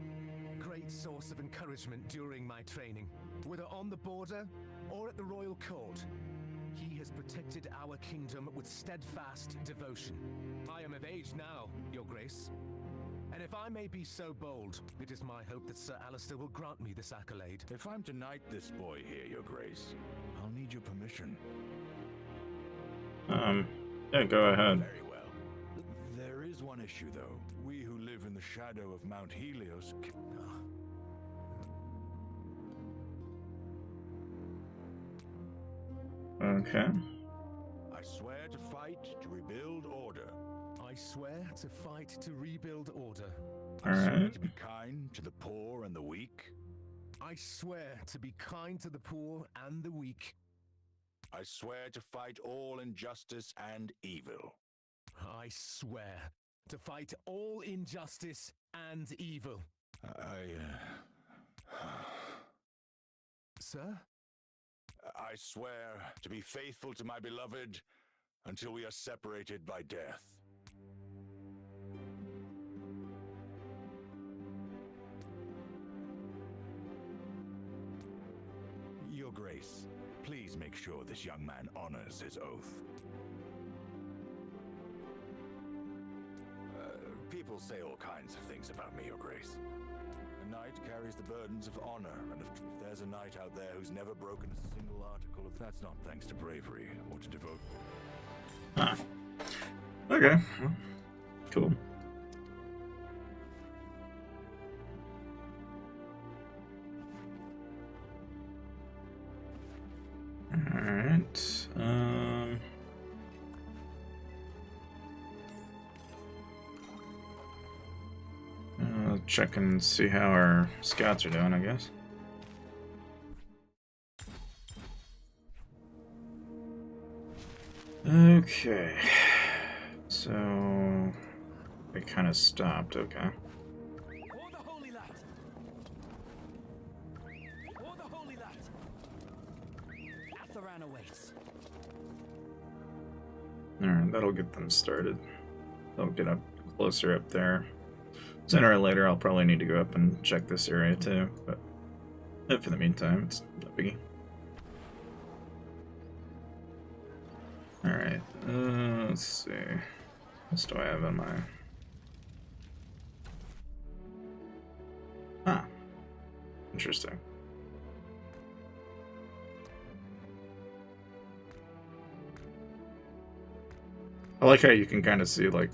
great source of encouragement during my training, whether on the border or at the royal court. He has protected our kingdom with steadfast devotion. I am of age now, Your Grace. And if I may be so bold, it is my hope that Sir Alistair will grant me this accolade. If I'm to knight this boy here, Your Grace, I'll need your permission. Yeah, go ahead. Very well. There is one issue, though. We who live in the shadow of Mount Helios... Okay. I swear to fight to rebuild order. I swear to fight to rebuild order. I swear Alright. to be kind to the poor and the weak. I swear to be kind to the poor and the weak. I swear to fight all injustice and evil. I swear to fight all injustice and evil. Sir? I swear to be faithful to my beloved until we are separated by death. Your Grace, please make sure this young man honors his oath. People say all kinds of things about me, Your Grace. A knight carries the burdens of honor, and if there's a knight out there who's never broken a single article of... That's not thanks to bravery or to devote... Ah. Okay. Well, cool. Alright. I'll check and see how our scouts are doing, I guess. Okay. So they kind of stopped, okay. For the Holy Light! For the Holy Light! Atharan awaits. Alright, that'll get them started. They'll get up closer up there. Sooner or later, I'll probably need to go up and check this area too, but for the meantime, it's no biggie. Alright, let's see. What else do I have in my... Ah, interesting. I like how you can kind of see, like,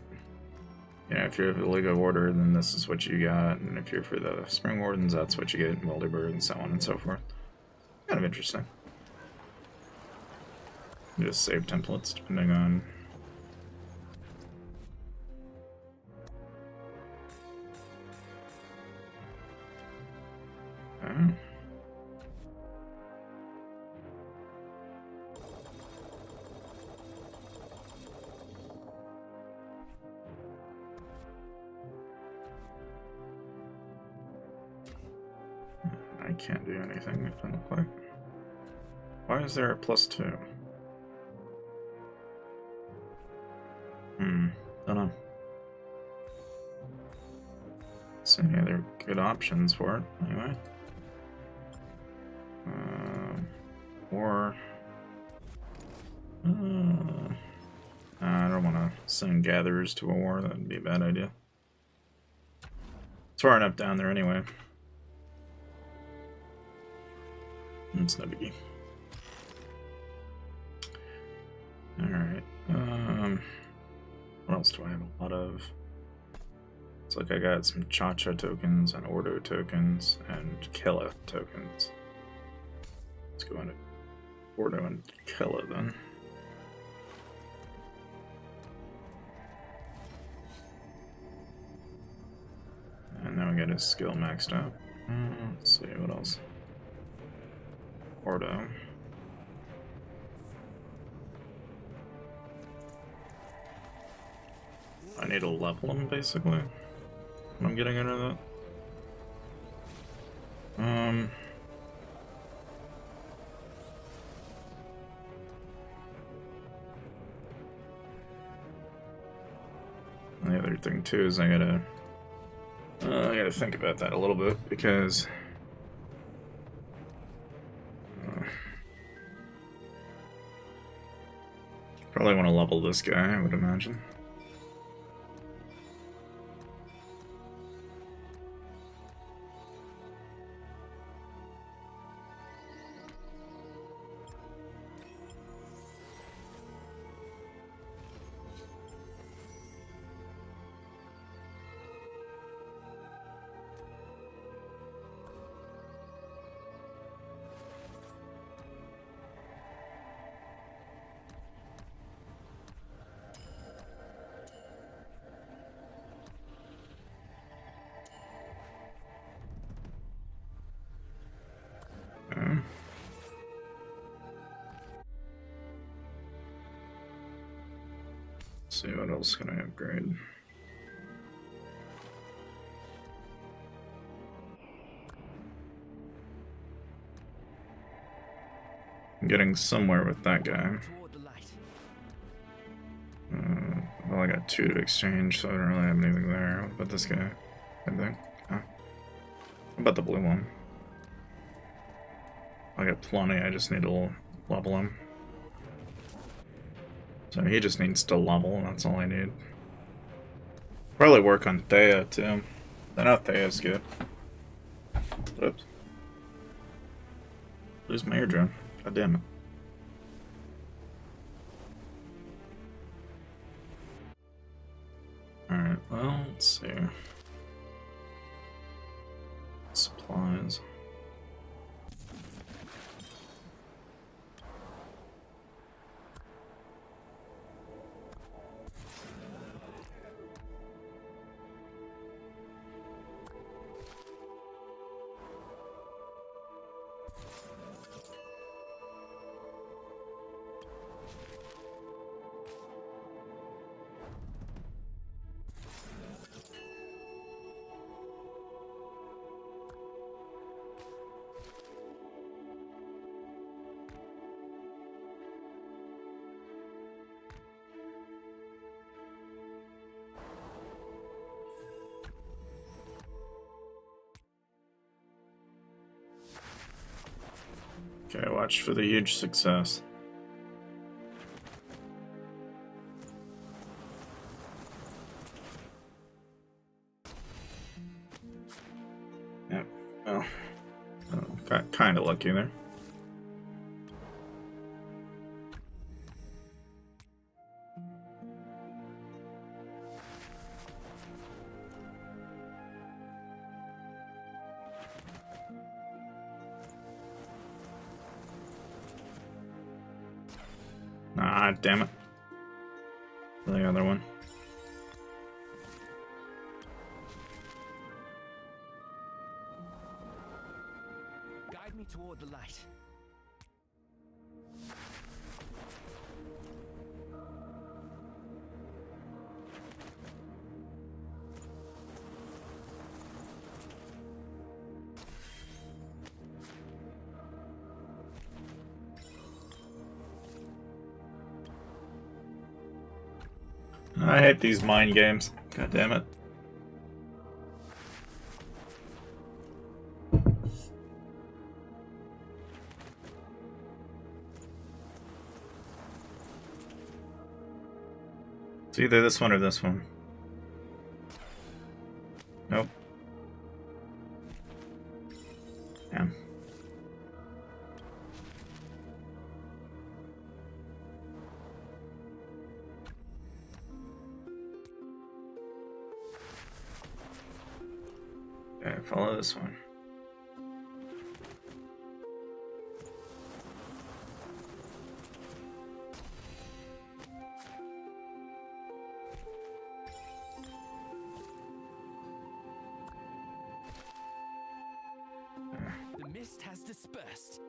you know, if you're for the League of Order, then this is what you got, and if you're for the Spring Wardens, that's what you get in Wildeburg, and so on and so forth. Kind of interesting. You just save templates depending on... Okay. I can't do anything, it doesn't look like. Why is there a +2? Don't know. See any other good options for it, anyway. I don't want to send gatherers to a war, that would be a bad idea. It's far enough down there anyway. It's no biggie. Alright, what else do I have a lot of? It's like I got some Cha-Cha tokens and Ordo tokens and Kella tokens. Let's go into Ordo and Kella then. And now we got his skill maxed out. Let's see, what else? Ordo. I need to level him, basically. What I'm getting out of that. The other thing too is I gotta gotta think about that a little bit because probably want to level this guy, I would imagine. Let's see what else can I upgrade. I'm getting somewhere with that guy. Well, I got 2 to exchange, so I don't really have anything there. What about this guy? Anything? Oh. What about the blue one? I got plenty, I just need to level him. So he just needs to level, that's all I need. Probably work on Thea, too. I know Thea's good. Oops. Lose my eardrum. God damn it. Alright, well, let's see. Supplies. Okay, watch for the huge success. Yep. Well, got kind of lucky there. Ah, damn it. The other one. Guide me toward the light. I hate these mind games. God damn it. It's either this one or this one. Nope. Damn. Okay, follow this one. The mist has dispersed.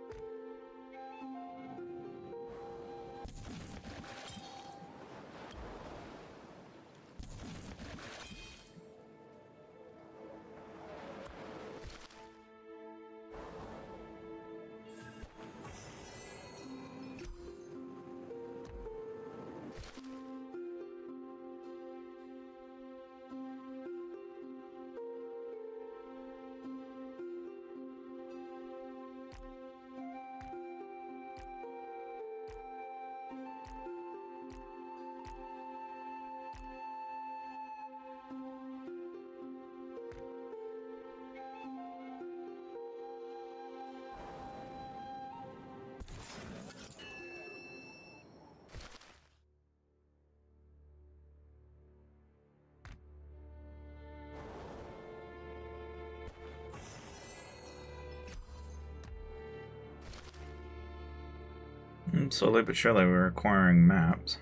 Slowly but surely we're acquiring maps.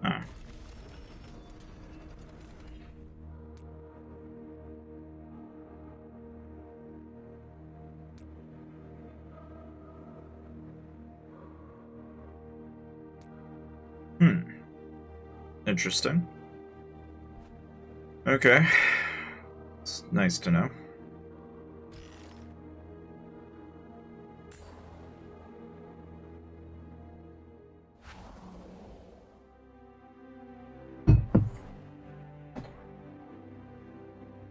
Ah. Interesting. Okay. It's nice to know.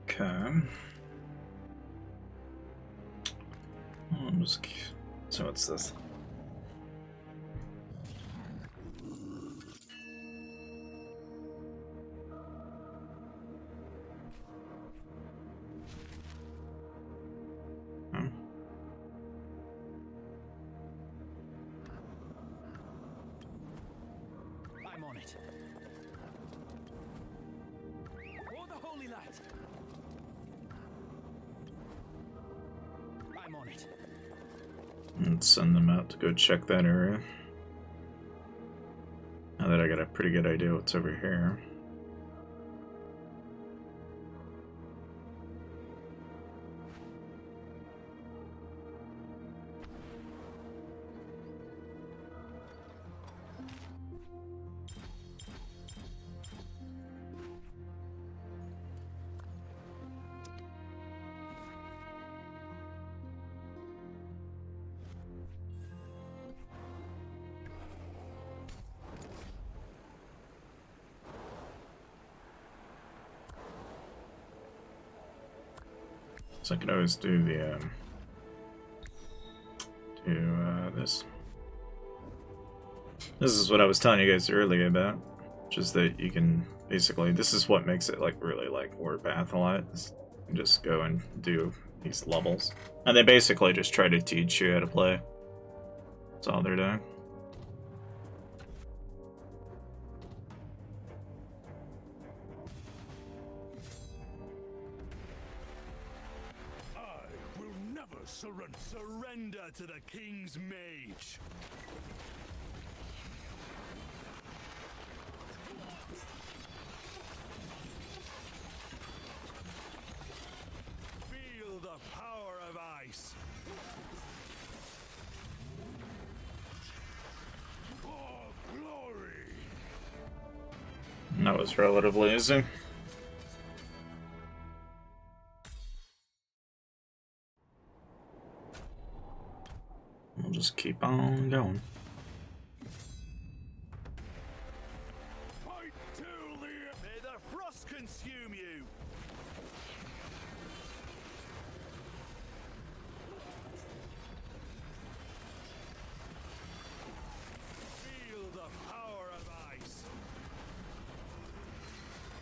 Okay. So what's this? I'm on it. For the holy light. I'm on it. Let's send them out to go check that area. Now that I got a pretty good idea what's over here. So I can always do the this. This is what I was telling you guys earlier about, just that you can basically. This is what makes it like really like Warpath a lot. Is you can just go and do these levels, and they basically just try to teach you how to play. That's all they're doing. Surrender to the King's Mage. Feel the power of ice. For glory. That was relatively easy. We'll just keep on going. Fight till the end. May the frost consume you. Feel the power of ice.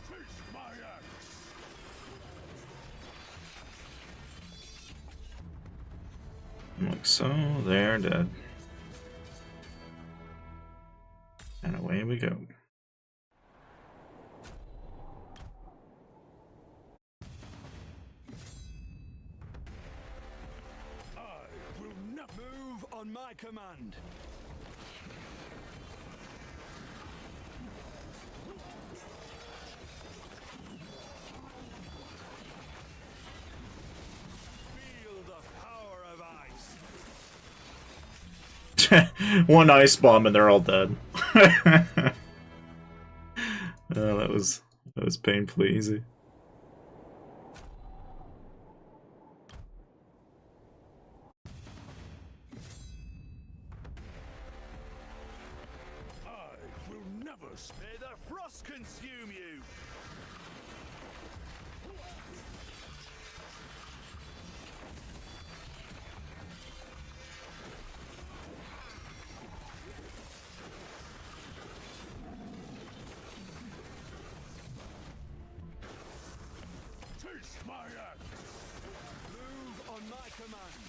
Taste my axe. Like so, they're dead. And away we go. I will not move on my command. Feel the power of ice. One ice bomb and they're all dead. Oh, that was painfully easy. I will never. May the frost consume you. Taste my axe. Move on my command.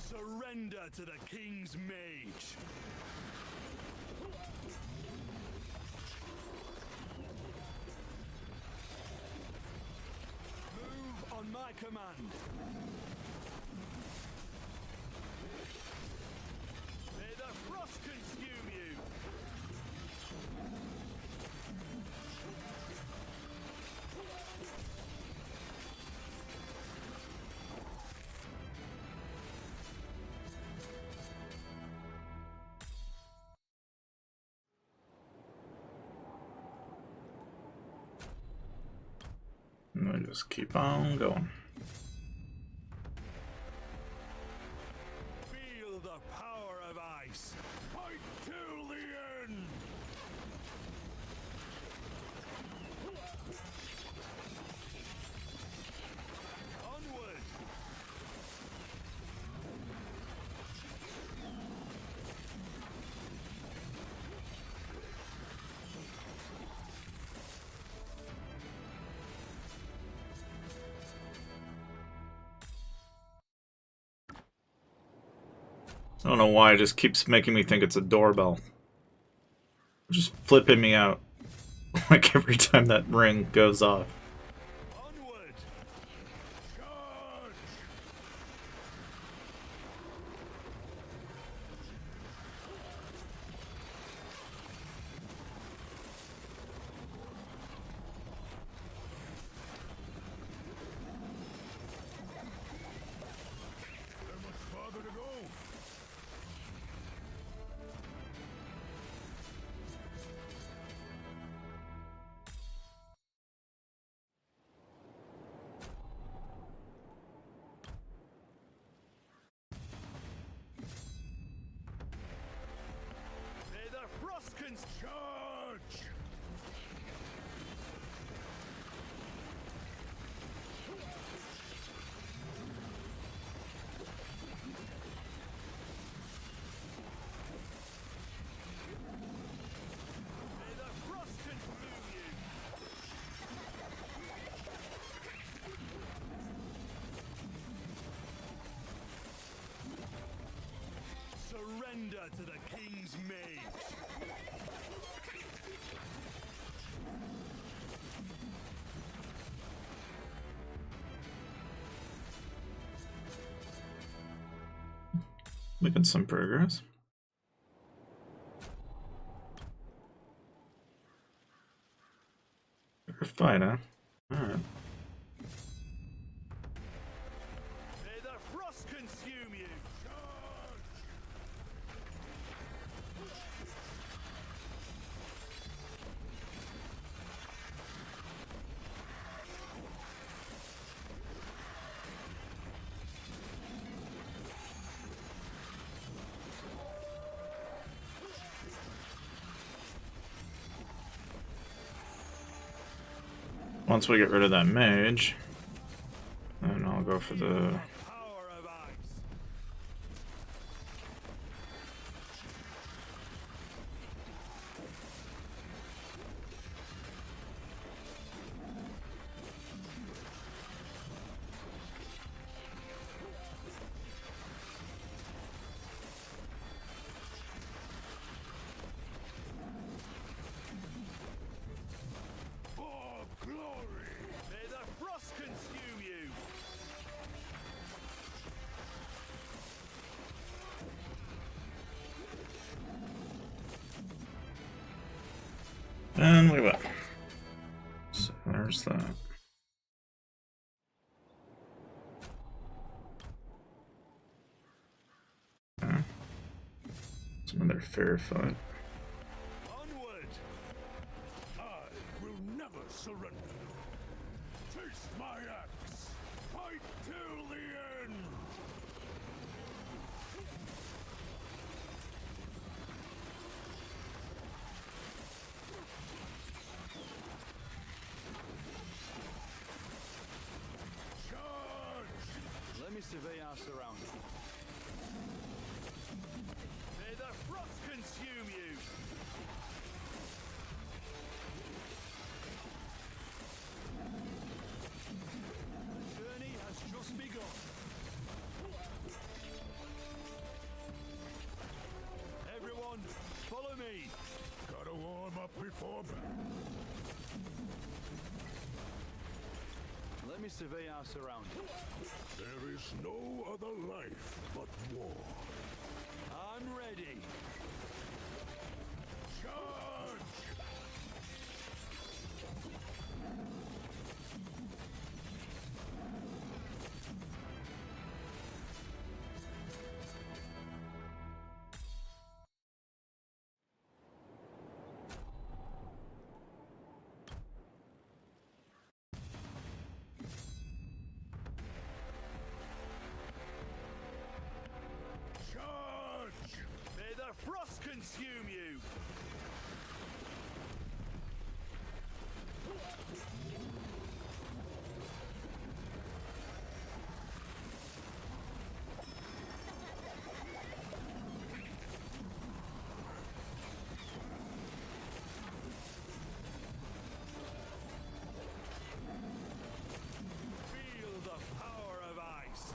Surrender to the King's Mage. Move on my command. May the frost consume you. And we just keep on going. Feel the power of ice. Fight till the end. Onward. I don't know why it just keeps making me think it's a doorbell. Just flipping me out. Like every time that ring goes off. Onward. Charge. There's much farther to go. May the Froskins charge! May the Froskins bloom you! Surrender to the King's Mage! Making some progress. We're fine, huh? Alright. May the frost consume you! Charge! Once we get rid of that mage, then I'll go for the... Power of ice! For glory! May the frost consume you! And we win. So there's that. Okay. Some other fair fight. Onward! I will never surrender. Taste my axe! Fight till the end! Charge! Let me survey our surroundings. May the frost consume you! The journey has just begun. survey our surroundings. There is no other life but war. I'm ready. Charge! Charge! May the frost consume you! Feel the power of ice!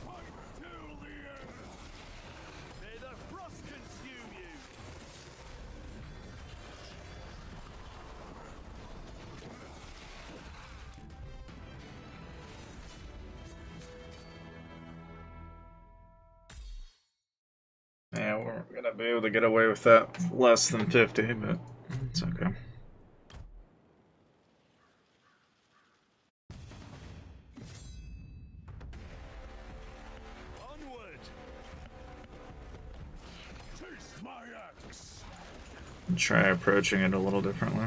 Fight till the end! May the frost consume you! Yeah, we're gonna be able to get away with that with less than 50, but it's okay. Onward! Taste my axe! Try approaching it a little differently.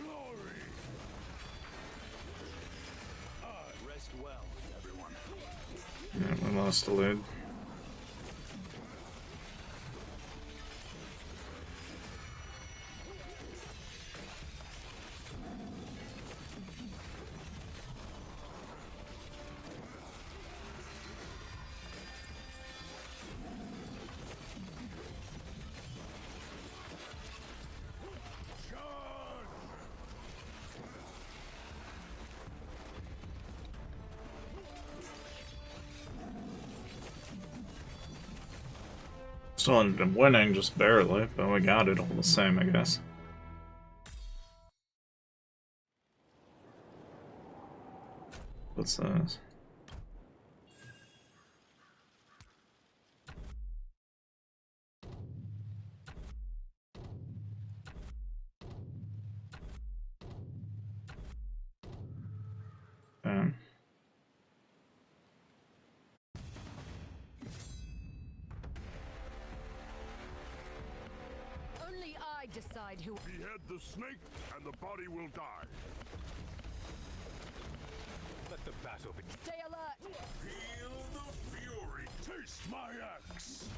Glory! Rest well, everyone. Yeah, we lost a lead. Charge! Still ended up winning, just barely, but we got it all the same, I guess. What's this? Only I decide who. Behead the snake, and the body will die. Let the battle begin. Stay alert! Feel the fury! Taste my axe!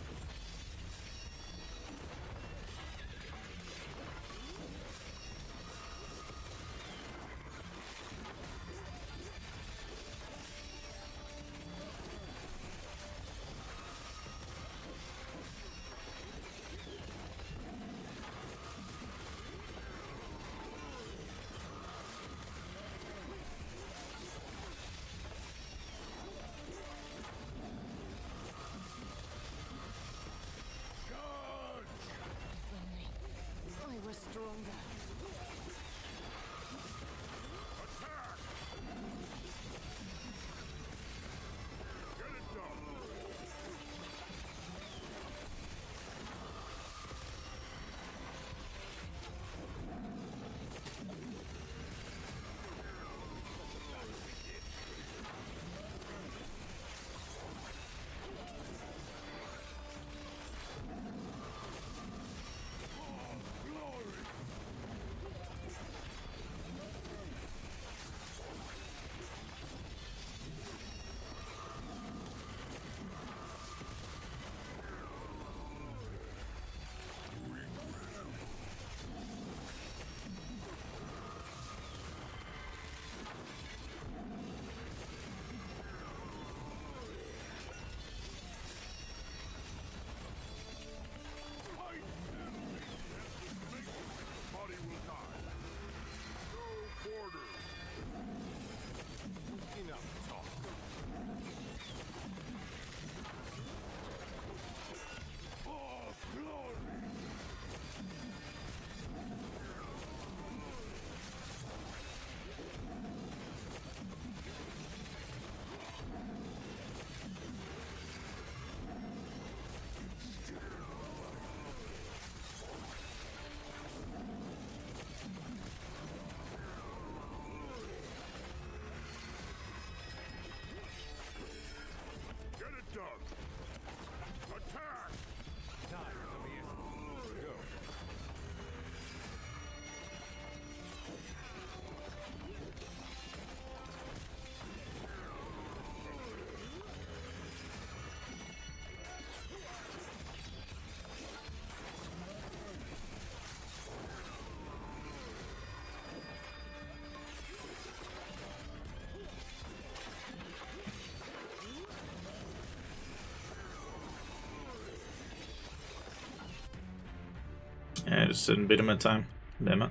Yeah, I just didn't beat him in time. Damn it.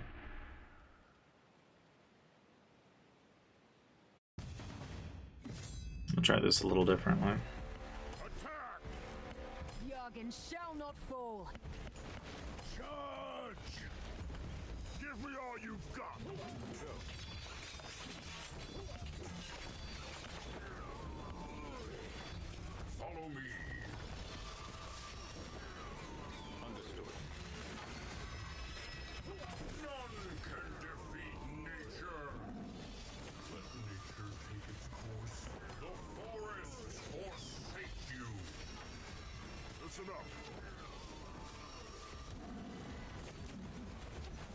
I'll try this a little differently. Attack! Jargon shall not fall. Charge! Give me all you've got! Follow me. Understood. None can defeat nature. Let nature take its course. The forests forsake you. Listen up.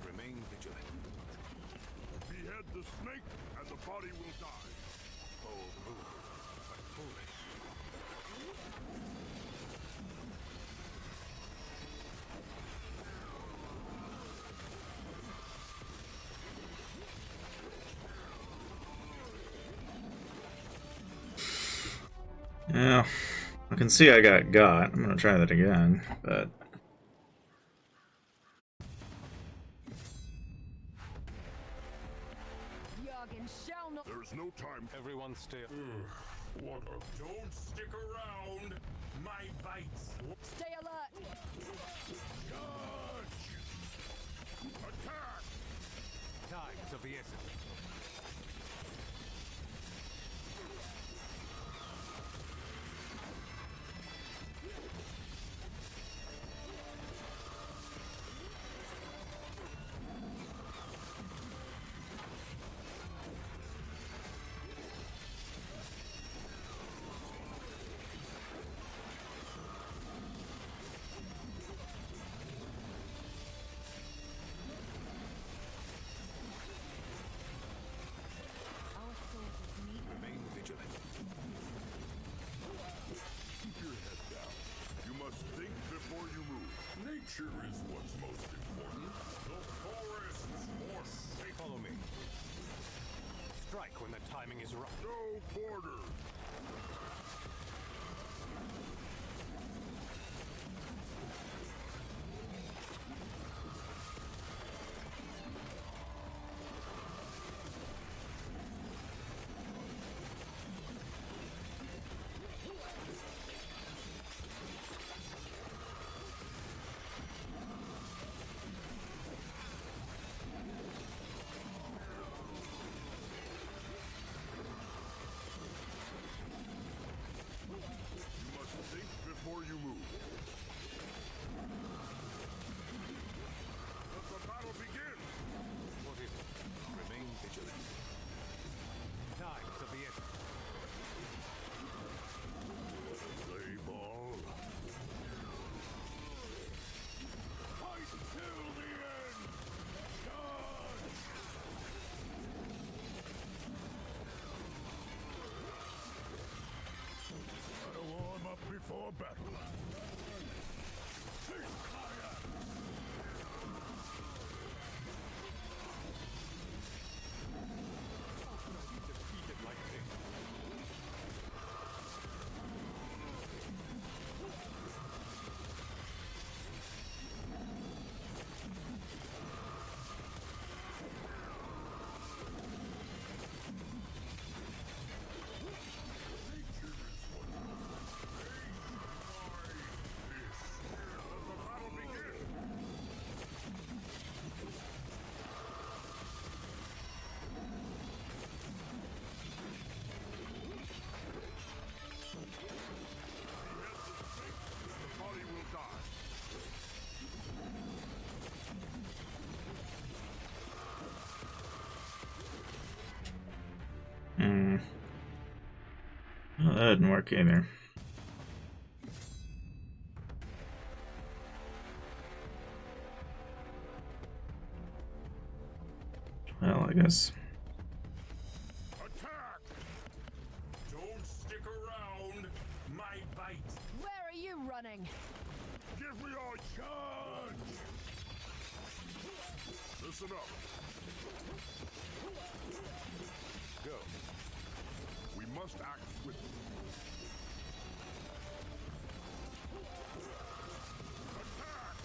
Remain vigilant. Behead the snake, and the body will die. Bold move, but foolish. Yeah, I can see I got. I'm gonna try that again, but Jargon shall not. There's no time. Everyone stay. What a... Don't stick around. My bites. Stay alert. Charge! Attack! Times of the essence. Our soldiers need. Remain vigilant. Keep your head down. You must think before you move. Nature is what's most important. The forests forsake. Follow me. Strike when the timing is right. No borders. You must think before you move. Let the battle begin. What is it? Remain vigilant. Times of the essence. Play ball. Fight till the end. Charge! Gotta warm up before battle. Cease fire! Defeated like this. Let the battle begin. Behead the snake, and the body will die. well, that didn't work either. Well, I guess. Attack! Don't stick around. My bites. Where are you running? Give me all charge! Listen up. Go. We must act swiftly. Attack!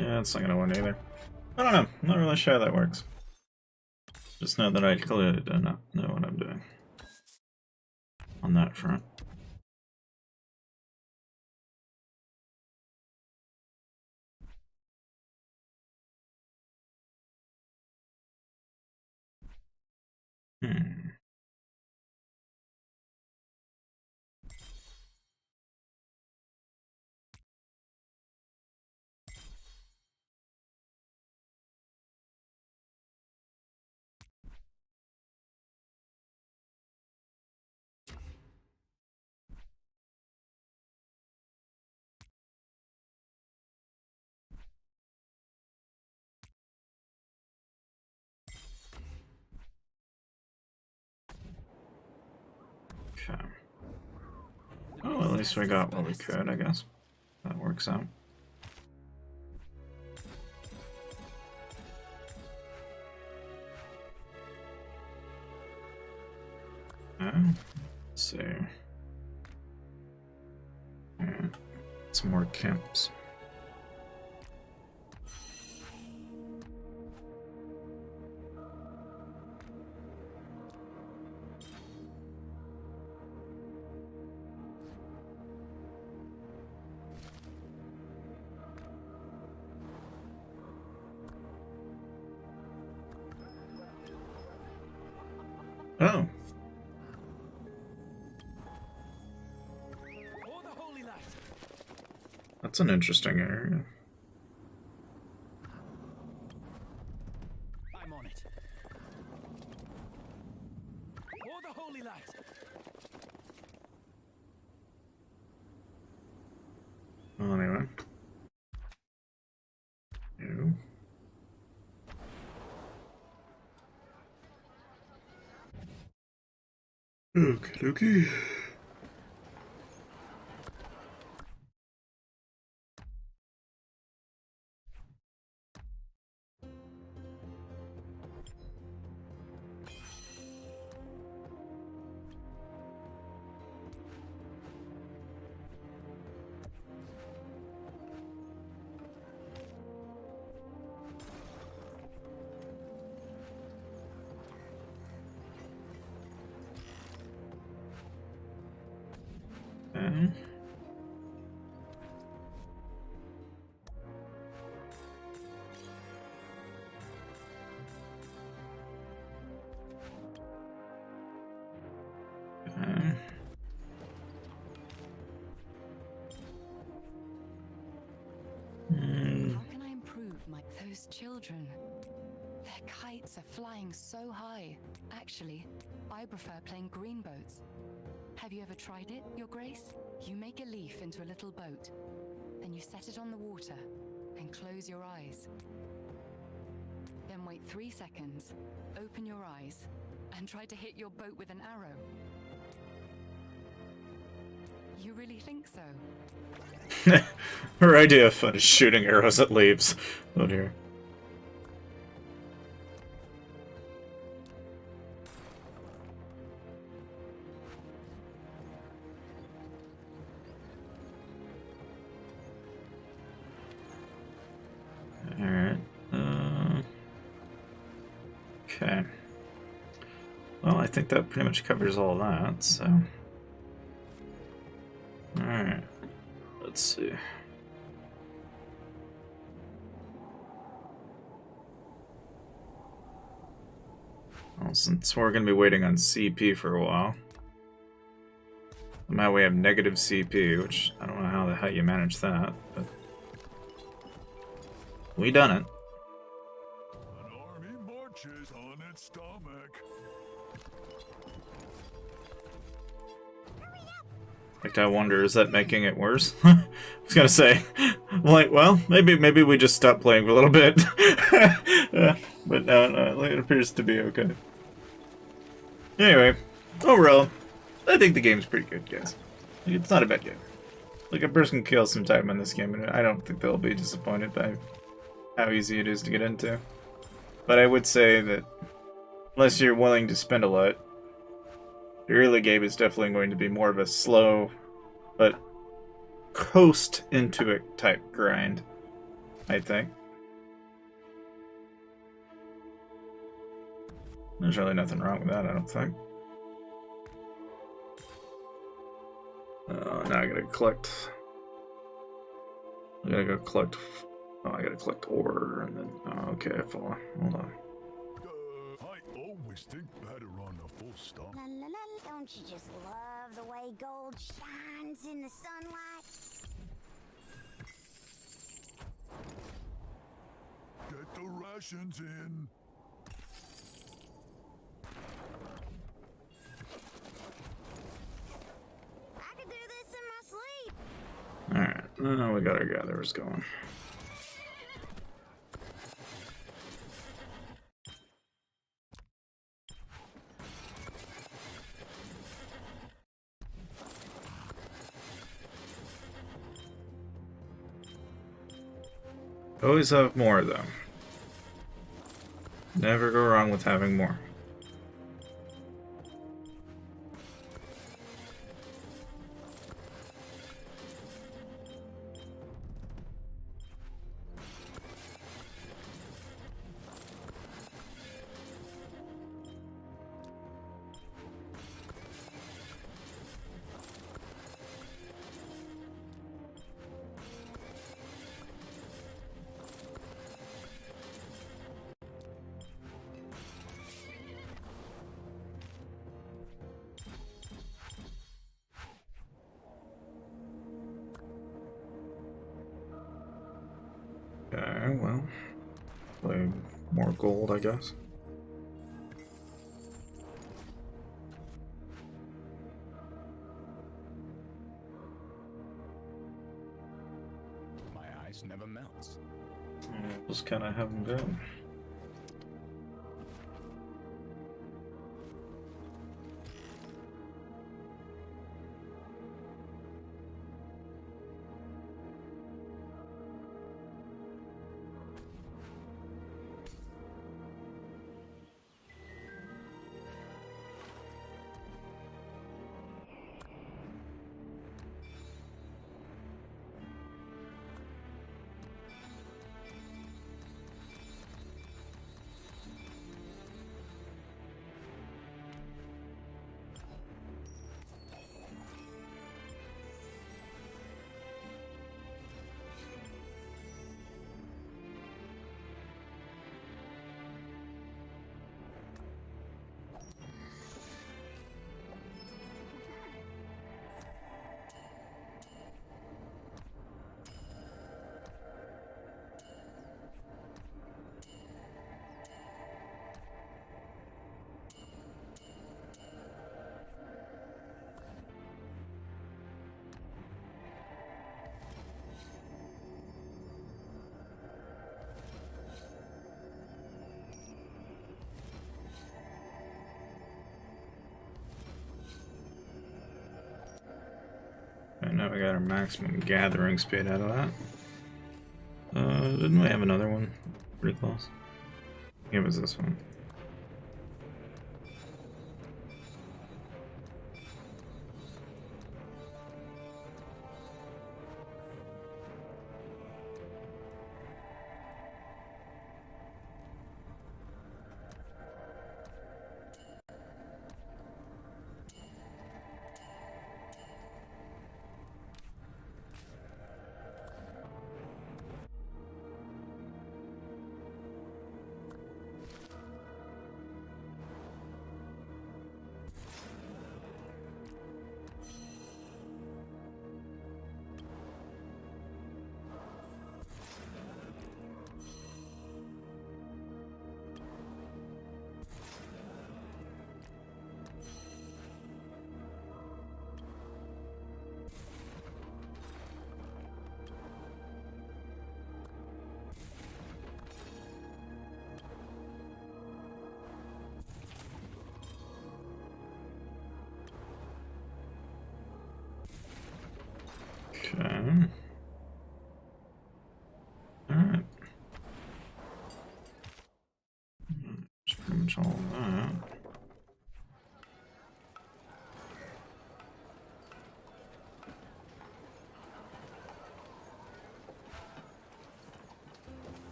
Yeah, it's not gonna win either. I don't know. I'm not really sure how that works. Just know that I clearly do not know what I'm doing on that front. Hmm. Okay. Oh, at least we got what we could, I guess. That works out. Let's see. And some more camps. Oh. That's an interesting area. I'm on it. For the holy light. Well, anyway. Ew. Okay, okay. Okay. Okay. How can I improve those children? Their kites are flying so high. Actually, I prefer playing green boats. Have you ever tried it, Your Grace? You make a leaf into a little boat, then you set it on the water and close your eyes. Then wait 3 seconds, open your eyes, and try to hit your boat with an arrow. You really think so? Her idea of fun is shooting arrows at leaves. Oh dear. Alright. Okay. Well, I think that pretty much covers all that, so... Alright. Let's see. Well, since we're going to be waiting on CP for a while. Somehow we have negative CP, which I don't know how the hell you manage that, but... We done it. An army marches on its stomach. Like, I wonder, is that making it worse? I was gonna say, like, well, maybe we just stop playing for a little bit. But no, it appears to be okay. Anyway, overall, I think the game's pretty good, guys. Like, it's not a bad game. Like, a person can kill some time in this game, and I don't think they'll be disappointed by how easy it is to get into. But I would say that, unless you're willing to spend a lot, the early game is definitely going to be more of a slow, but coast into it type grind. I think. There's really nothing wrong with that, I don't think. Now I gotta collect. I gotta go collect. Oh, I gotta collect ore and then. Oh, okay, I fall. Hold on. I always think better on a full stop. La, la, la, don't you just love the way gold shines in the sunlight? Get the rations in. I could do this in my sleep. Alright, now we got our gatherers going. Always have more, though. Never go wrong with having more. Okay, well, play more gold, I guess. My ice never melts. Just kind of have them go. And now we got our maximum gathering speed out of that. Didn't we have another one pretty close? It was this one.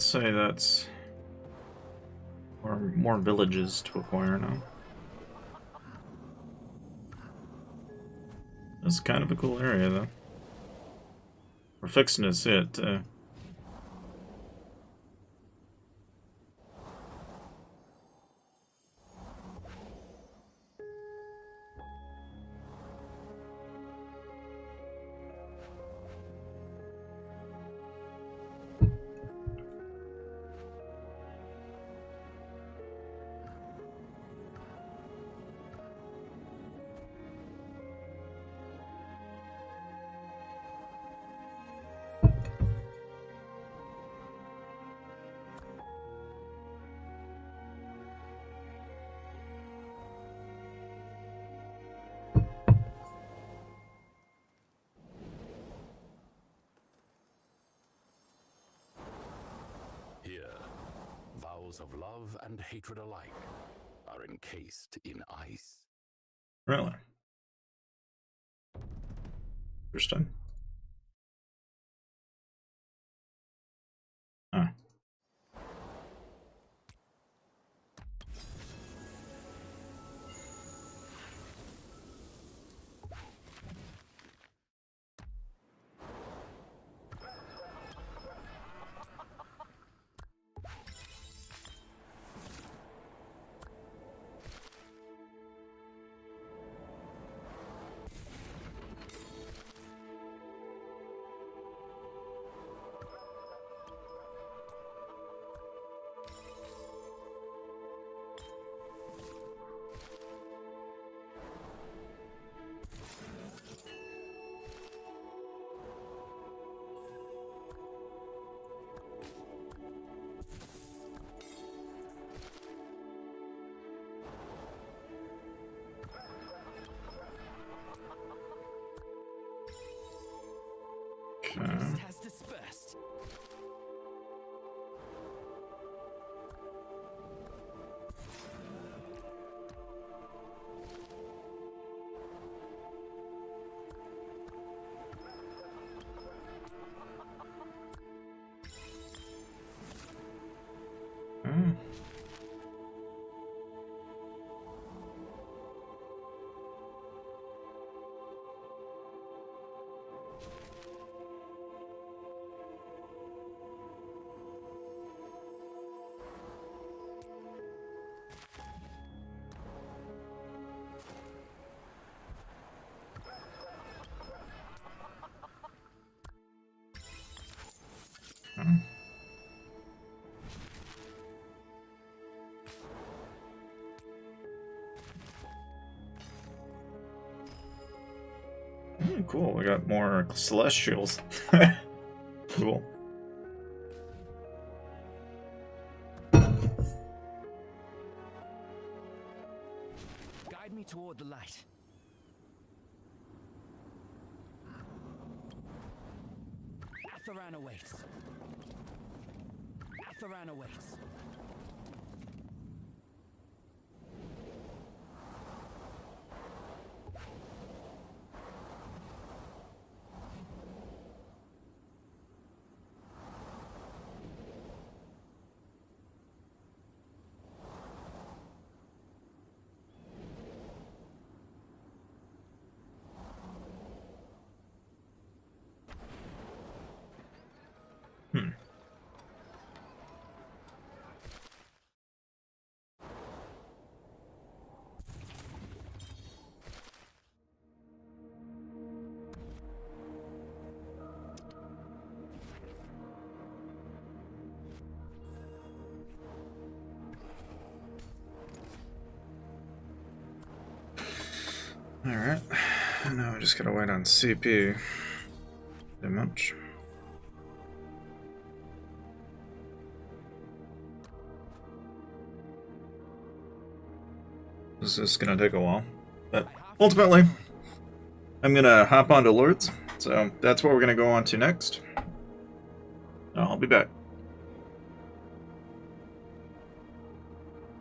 I'd say that's more villages to acquire now. That's kind of a cool area, though. We're fixing to see it, too. Here, vows of love and hatred alike are encased in ice. Really? Interesting. Huh. Mist has dispersed. Hmm. Cool, we got more celestials. Cool. Guide me toward the light. Atharan awaits. Atharan awaits. Alright, now we just gotta wait on CP. Too much. This is gonna take a while, but ultimately, I'm gonna hop onto Lords, so that's what we're gonna go on to next. I'll be back.